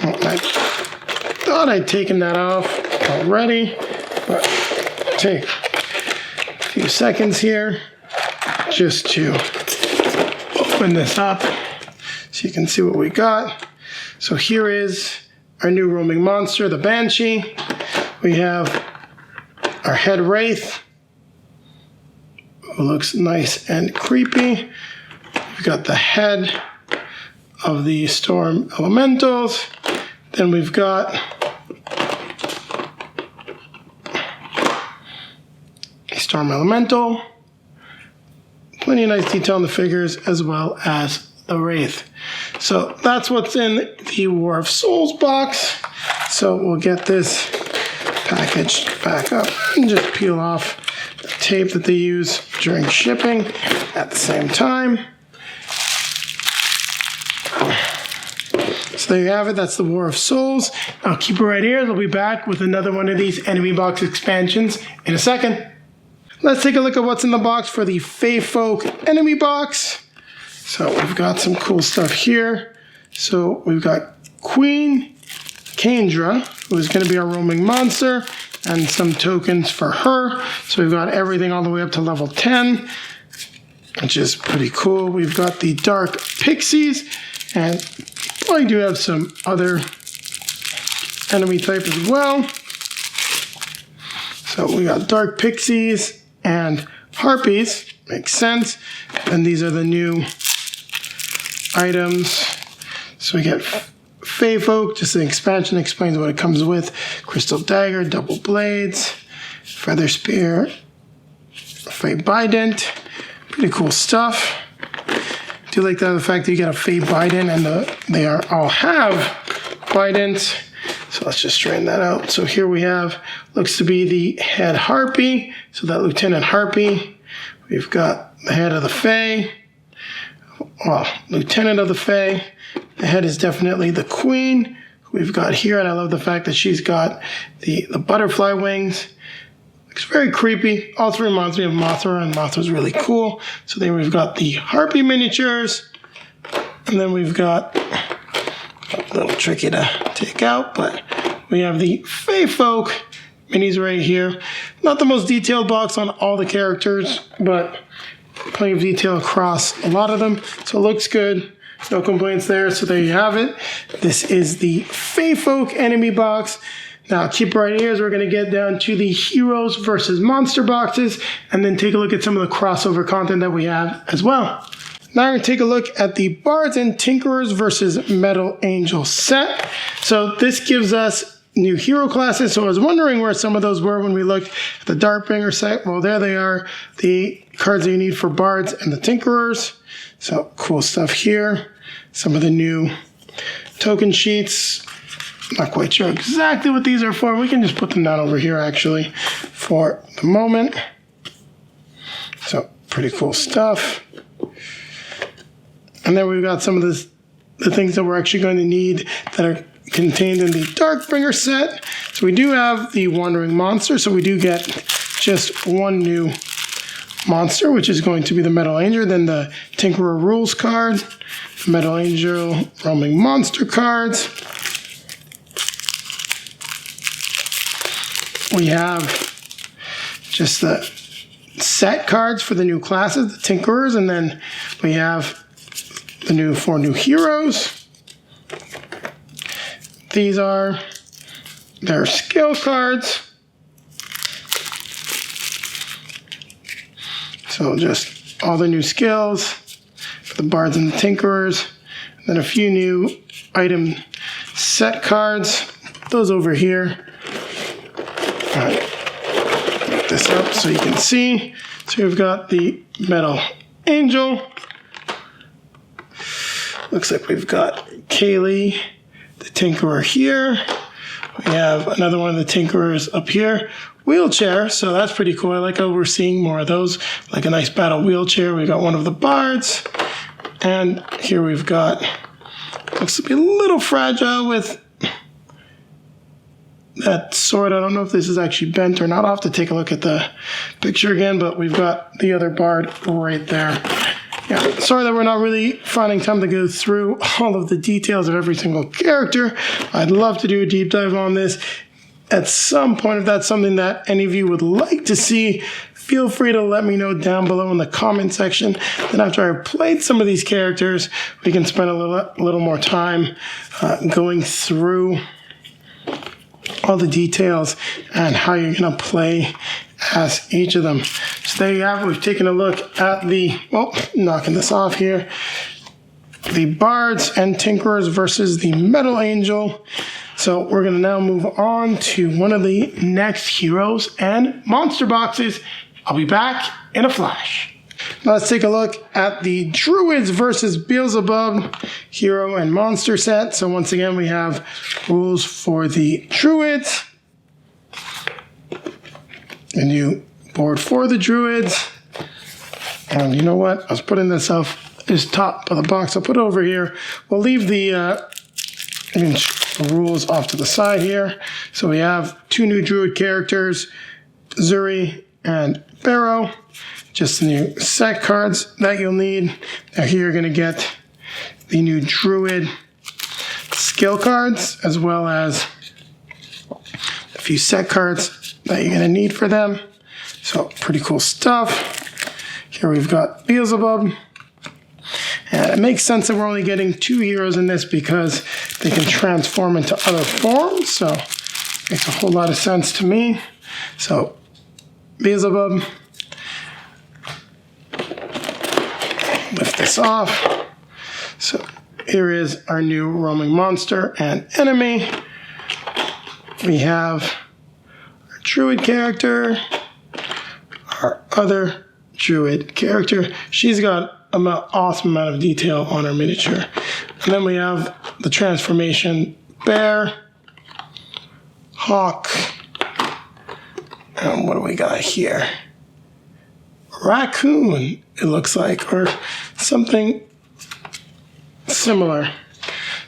Well, I thought I'd taken that off already, but take a few seconds here just to open this up so you can see what we got. So here is our new roaming monster, the Banshee. We have our head Wraith, who looks nice and creepy. We've got the head of the Storm Elementals. Then we've got a Storm Elemental. Plenty of nice detail on the figures as well as the Wraith. So that's what's in the War of Souls box. So we'll get this packaged back up and just peel off the tape that they use during shipping at the same time. So there you have it. That's the War of Souls. I'll keep it right here. We'll be back with another one of these enemy box expansions in a second. Let's take a look at what's in the box for the Feyfolk enemy box. So we've got some cool stuff here. So we've got Queen Kendra, who is going to be our roaming monster, and some tokens for her. So we've got everything all the way up to level 10, which is pretty cool. We've got the Dark Pixies, and I do have some other enemy type as well. So we got Dark Pixies and Harpies, makes sense. And these are the new items. So we get Feyfolk, just an expansion, explains what it comes with. Crystal Dagger, Double Blades, Feather Spear, Fey Bident. Pretty cool stuff. I do like the fact that you get a Fey Bident and they all have Bidents. So let's just straighten that out. So here we have, looks to be the head Harpy. So that Lieutenant Harpy. We've got the head of the Fey. Well, Lieutenant of the Fey. The head is definitely the Queen, who we've got here, and I love the fact that she's got the butterfly wings. Looks very creepy. Also reminds me of Mothra, and Mothra's really cool. So then we've got the Harpy miniatures, and then we've got a little tricky to take out, but we have the Feyfolk minis right here. Not the most detailed box on all the characters, but plenty of detail across a lot of them. So it looks good. No complaints there. So there you have it. This is the Feyfolk enemy box. Now keep right here as we're going to get down to the Heroes versus Monster boxes and then take a look at some of the crossover content that we have as well. Now we're going to take a look at the Bards and Tinkerers versus Metal Angel set. So this gives us new hero classes. So I was wondering where some of those were when we looked at the Darkbringer set. Well, there they are, the cards that you need for Bards and the Tinkerers. So cool stuff here. Some of the new token sheets. Not quite sure exactly what these are for. We can just put them down over here actually for the moment. So pretty cool stuff. And then we've got some of the things that we're actually going to need that are contained in the Darkbringer set. So we do have the Wandering Monster, so we do get just one new monster, which is going to be the Metal Angel, then the Tinkerer Rules card, the Metal Angel Roaming Monster cards. We have just the set cards for the new classes, the Tinkerers, and then we have the 4 new heroes. These are their skill cards. So just all the new skills for the Bards and the Tinkerers. And then a few new item set cards. Put those over here. All right. Put this up so you can see. So we've got the Metal Angel. Looks like we've got Kaylee, the Tinkerer here. We have another one of the Tinkerers up here. Wheelchair, so that's pretty cool. I like how we're seeing more of those, like a nice battle wheelchair. We've got one of the Bards. And here we've got, looks to be a little fragile with that sword. I don't know if this is actually bent or not. I'll have to take a look at the picture again, but we've got the other Bard right there. Yeah, sorry that we're not really finding time to go through all of the details of every single character. I'd love to do a deep dive on this at some point. If that's something that any of you would like to see, feel free to let me know down below in the comment section. Then after I've played some of these characters, we can spend a little more time going through all the details and how you're going to play as each of them. So there you have it. We've taken a look at the, well, knocking this off here, the Bards and Tinkerers versus the Metal Angel. So we're going to now move on to one of the next heroes and monster boxes. I'll be back in a flash. Now let's take a look at the Druids versus Beelzebub hero and monster set. So once again, we have rules for the Druids. A new board for the Druids. And you know what? I was putting this off this top of the box. I'll put it over here. We'll leave the rules off to the side here. So we have 2 new Druid characters, Zuri and Barrow. Just the new set cards that you'll need. Now here you're going to get the new Druid skill cards, as well as a few set cards that you're going to need for them. So pretty cool stuff. Here we've got Beelzebub. And it makes sense that we're only getting 2 heroes in this because they can transform into other forms. So it makes a whole lot of sense to me. So Beelzebub. Lift this off. So here is our new roaming monster and enemy. We have Druid character, our other Druid character. She's got an awesome amount of detail on her miniature. And then we have the transformation bear, hawk, and what do we got here? Raccoon, it looks like, or something similar.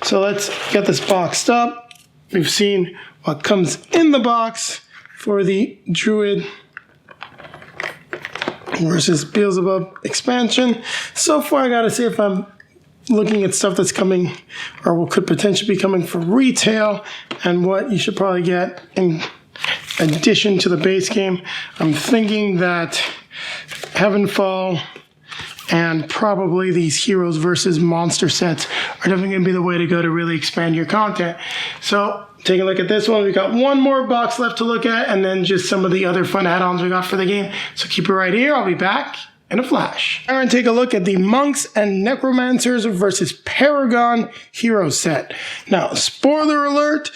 So let's get this boxed up. We've seen what comes in the box for the Druid versus Beelzebub expansion. So far, I gotta say, if I'm looking at stuff that's coming or what could potentially be coming for retail and what you should probably get in addition to the base game, I'm thinking that HeavenFall and probably these Heroes versus Monster sets are definitely going to be the way to go to really expand your content. So take a look at this one. We got one more box left to look at, and then just some of the other fun add-ons we got for the game. So keep it right here. I'll be back in a flash. We're going to take a look at the Monks and Necromancers versus Paragon hero set. Now, spoiler alert,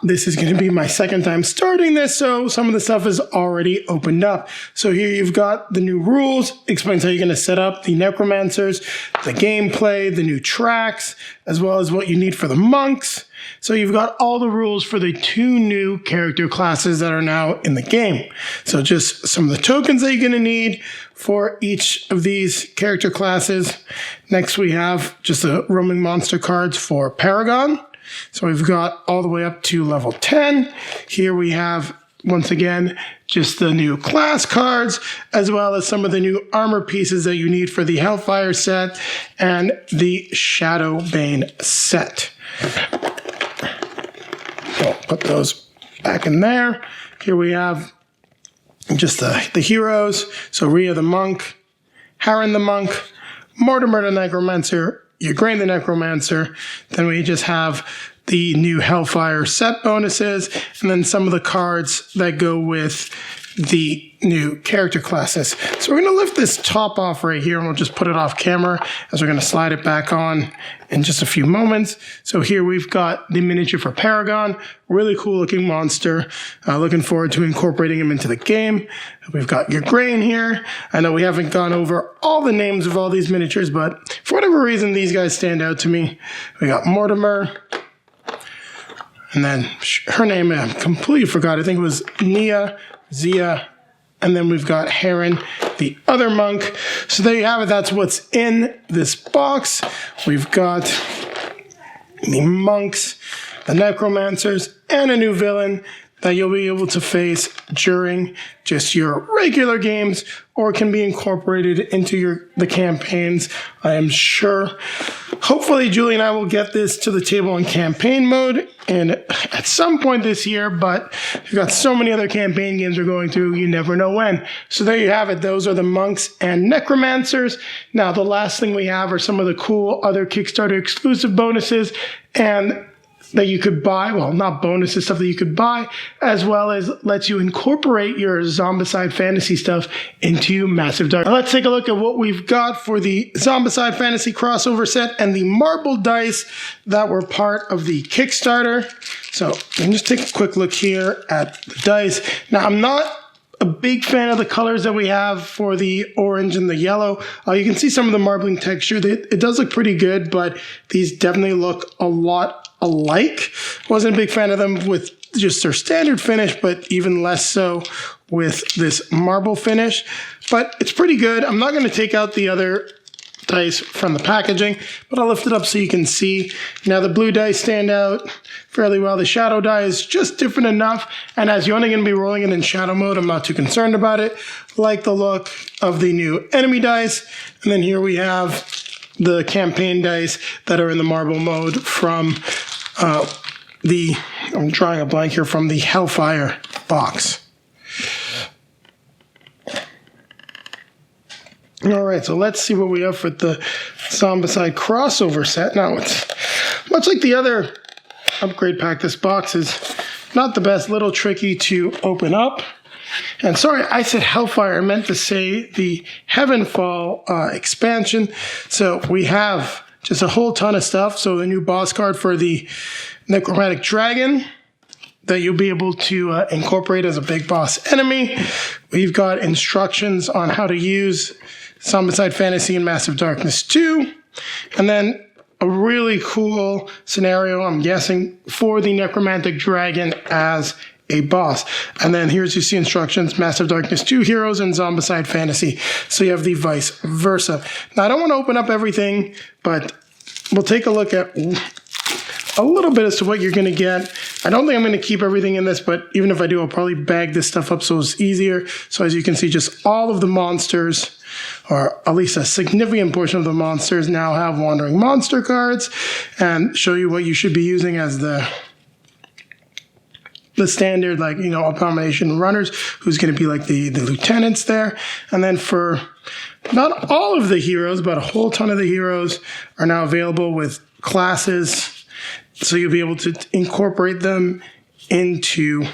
this is going to be my second time starting this, so some of the stuff is already opened up. So here you've got the new rules, explains how you're going to set up the Necromancers, the gameplay, the new tracks, as well as what you need for the Monks. So you've got all the rules for the 2 new character classes that are now in the game. So just some of the tokens that you're going to need for each of these character classes. Next we have just the roaming monster cards for Paragon. So we've got all the way up to level 10. Here we have, once again, just the new class cards, as well as some of the new armor pieces that you need for the Hellfire set and the Shadowbane set. So put those back in there. Here we have just the heroes. So Rhea the Monk, Harren the Monk, Mortimer the Necromancer, Ygraine the Necromancer. Then we just have the new Hellfire set bonuses, and then some of the cards that go with the new character classes. So we're going to lift this top off right here, and we'll just put it off camera as we're going to slide it back on in just a few moments. So here we've got the miniature for Paragon, really cool looking monster. Looking forward to incorporating him into the game. We've got Ygraine here. I know we haven't gone over all the names of all these miniatures, but for whatever reason, these guys stand out to me. We got Mortimer. And then her name, I completely forgot. I think it was Nia, Zia, and then we've got Harren, the other monk. So there you have it. That's what's in this box. We've got the monks, the necromancers, and a new villain that you'll be able to face during just your regular games, or can be incorporated into the campaigns, I am sure. Hopefully, Julie and I will get this to the table in campaign mode and at some point this year, but we've got so many other campaign games we're going through, you never know when. So there you have it. Those are the monks and necromancers. Now, the last thing we have are some of the cool other Kickstarter exclusive bonuses and that you could buy, well, not bonuses, stuff that you could buy, as well as lets you incorporate your Zombicide Fantasy stuff into Massive Dark. Now let's take a look at what we've got for the Zombicide Fantasy crossover set and the marble dice that were part of the Kickstarter. So you can just take a quick look here at the dice. Now, I'm not a big fan of the colors that we have for the orange and the yellow. You can see some of the marbling texture. It does look pretty good, but these definitely look a lot alike. Wasn't a big fan of them with just their standard finish, but even less so with this marble finish. But it's pretty good. I'm not going to take out the other dice from the packaging, but I'll lift it up so you can see. Now the blue dice stand out fairly well. The shadow die is just different enough, and as you're only going to be rolling it in shadow mode, I'm not too concerned about it. Like the look of the new enemy dice. And then here we have the campaign dice that are in the marble mode from I'm drawing a blank here, from the Hellfire box. All right, so let's see what we have for the Zombicide crossover set. Now, it's much like the other upgrade pack. This box is not the best, little tricky to open up. And sorry, I said Hellfire. I meant to say the HeavenFall expansion. So we have just a whole ton of stuff. So the new boss card for the Necromantic Dragon that you'll be able to incorporate as a big boss enemy. We've got instructions on how to use Zombicide Fantasy and Massive Darkness 2. And then a really cool scenario, I'm guessing, for the Necromantic Dragon as a boss. And then here's you see instructions, Massive Darkness 2 heroes and Zombicide Fantasy. So you have the vice versa. Now, I don't want to open up everything, but we'll take a look at a little bit as to what you're going to get. I don't think I'm going to keep everything in this, but even if I do, I'll probably bag this stuff up so it's easier. So as you can see, just all of the monsters, or at least a significant portion of the monsters, now have Wandering Monster cards, and show you what you should be using as the standard, like, you know, Abomination Runners, who's going to be like the lieutenants there. And then for not all of the heroes, but a whole ton of the heroes are now available with classes. So you'll be able to incorporate them into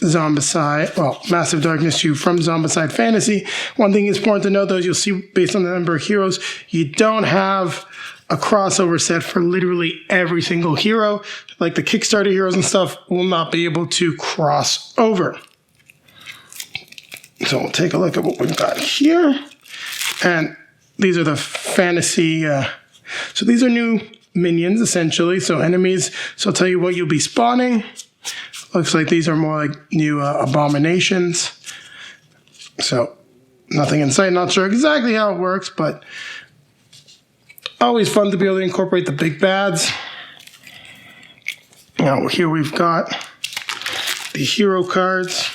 Zombicide, well, Massive Darkness 2 from Zombicide Fantasy. One thing is important to note, though, is you'll see based on the number of heroes, you don't have a crossover set for literally every single hero. Like the Kickstarter heroes and stuff will not be able to cross over. So we'll take a look at what we've got here. And these are the fantasy, so these are new minions, essentially. So enemies, so I'll tell you what you'll be spawning. Looks like these are more like new abominations. So nothing in sight, not sure exactly how it works, but always fun to be able to incorporate the big bads. Now here we've got the hero cards.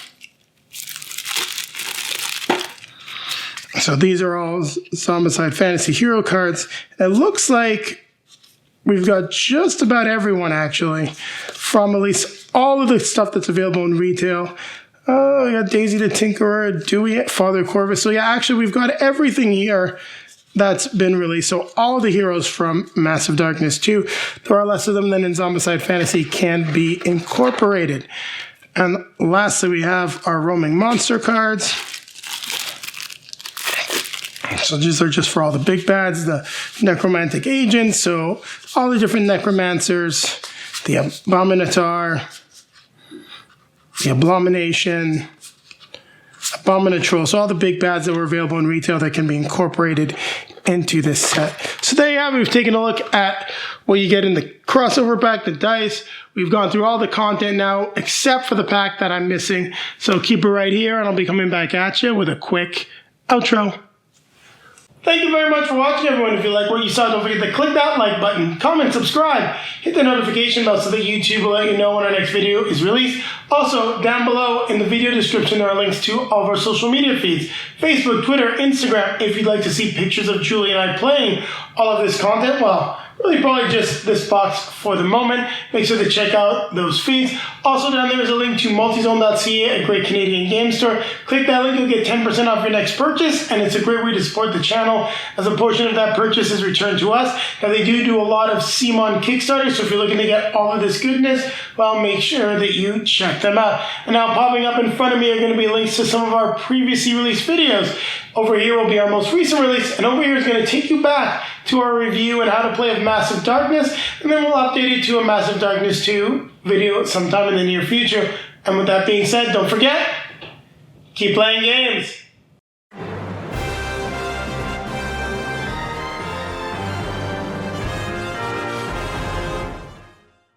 So these are all Zombicide Fantasy hero cards. It looks like we've got just about everyone, actually, from at least all of the stuff that's available in retail. Oh, we got Daisy the Tinkerer, Dewey, Father Corvus. So yeah, actually, we've got everything here that's been released. So all of the heroes from Massive Darkness 2, there are less of them than in Zombicide Fantasy, can be incorporated. And lastly, we have our roaming monster cards. So these are just for all the big bads, the necromantic agents, so all the different necromancers, the abominator, the abomination, abominatroll, so all the big bads that were available in retail that can be incorporated into this set. So there you have it. We've taken a look at what you get in the crossover pack, the dice. We've gone through all the content now, except for the pack that I'm missing. So keep it right here, and I'll be coming back at you with a quick outro. Thank you very much for watching, everyone. If you like what you saw, don't forget to click that like button, comment, subscribe, hit the notification bell so that YouTube will let you know when our next video is released. Also, down below in the video description, there are links to all of our social media feeds, Facebook, Twitter, Instagram. If you'd like to see pictures of Julie and I playing all of this content, well, really probably just this box for the moment. Make sure to check out those feeds. Also down there is a link to multizone.ca, a great Canadian game store. Click that link, you'll get 10% off your next purchase, and it's a great way to support the channel as a portion of that purchase is returned to us. Now they do a lot of CMON Kickstarter, so if you're looking to get all of this goodness, well, make sure that you check them out. And now popping up in front of me are going to be links to some of our previously released videos. Over here will be our most recent release, and over here is going to take you back to our review and how to play with Massive Darkness, and then we'll update it to a Massive Darkness 2 video sometime in the near future. And with that being said, don't forget, keep playing games.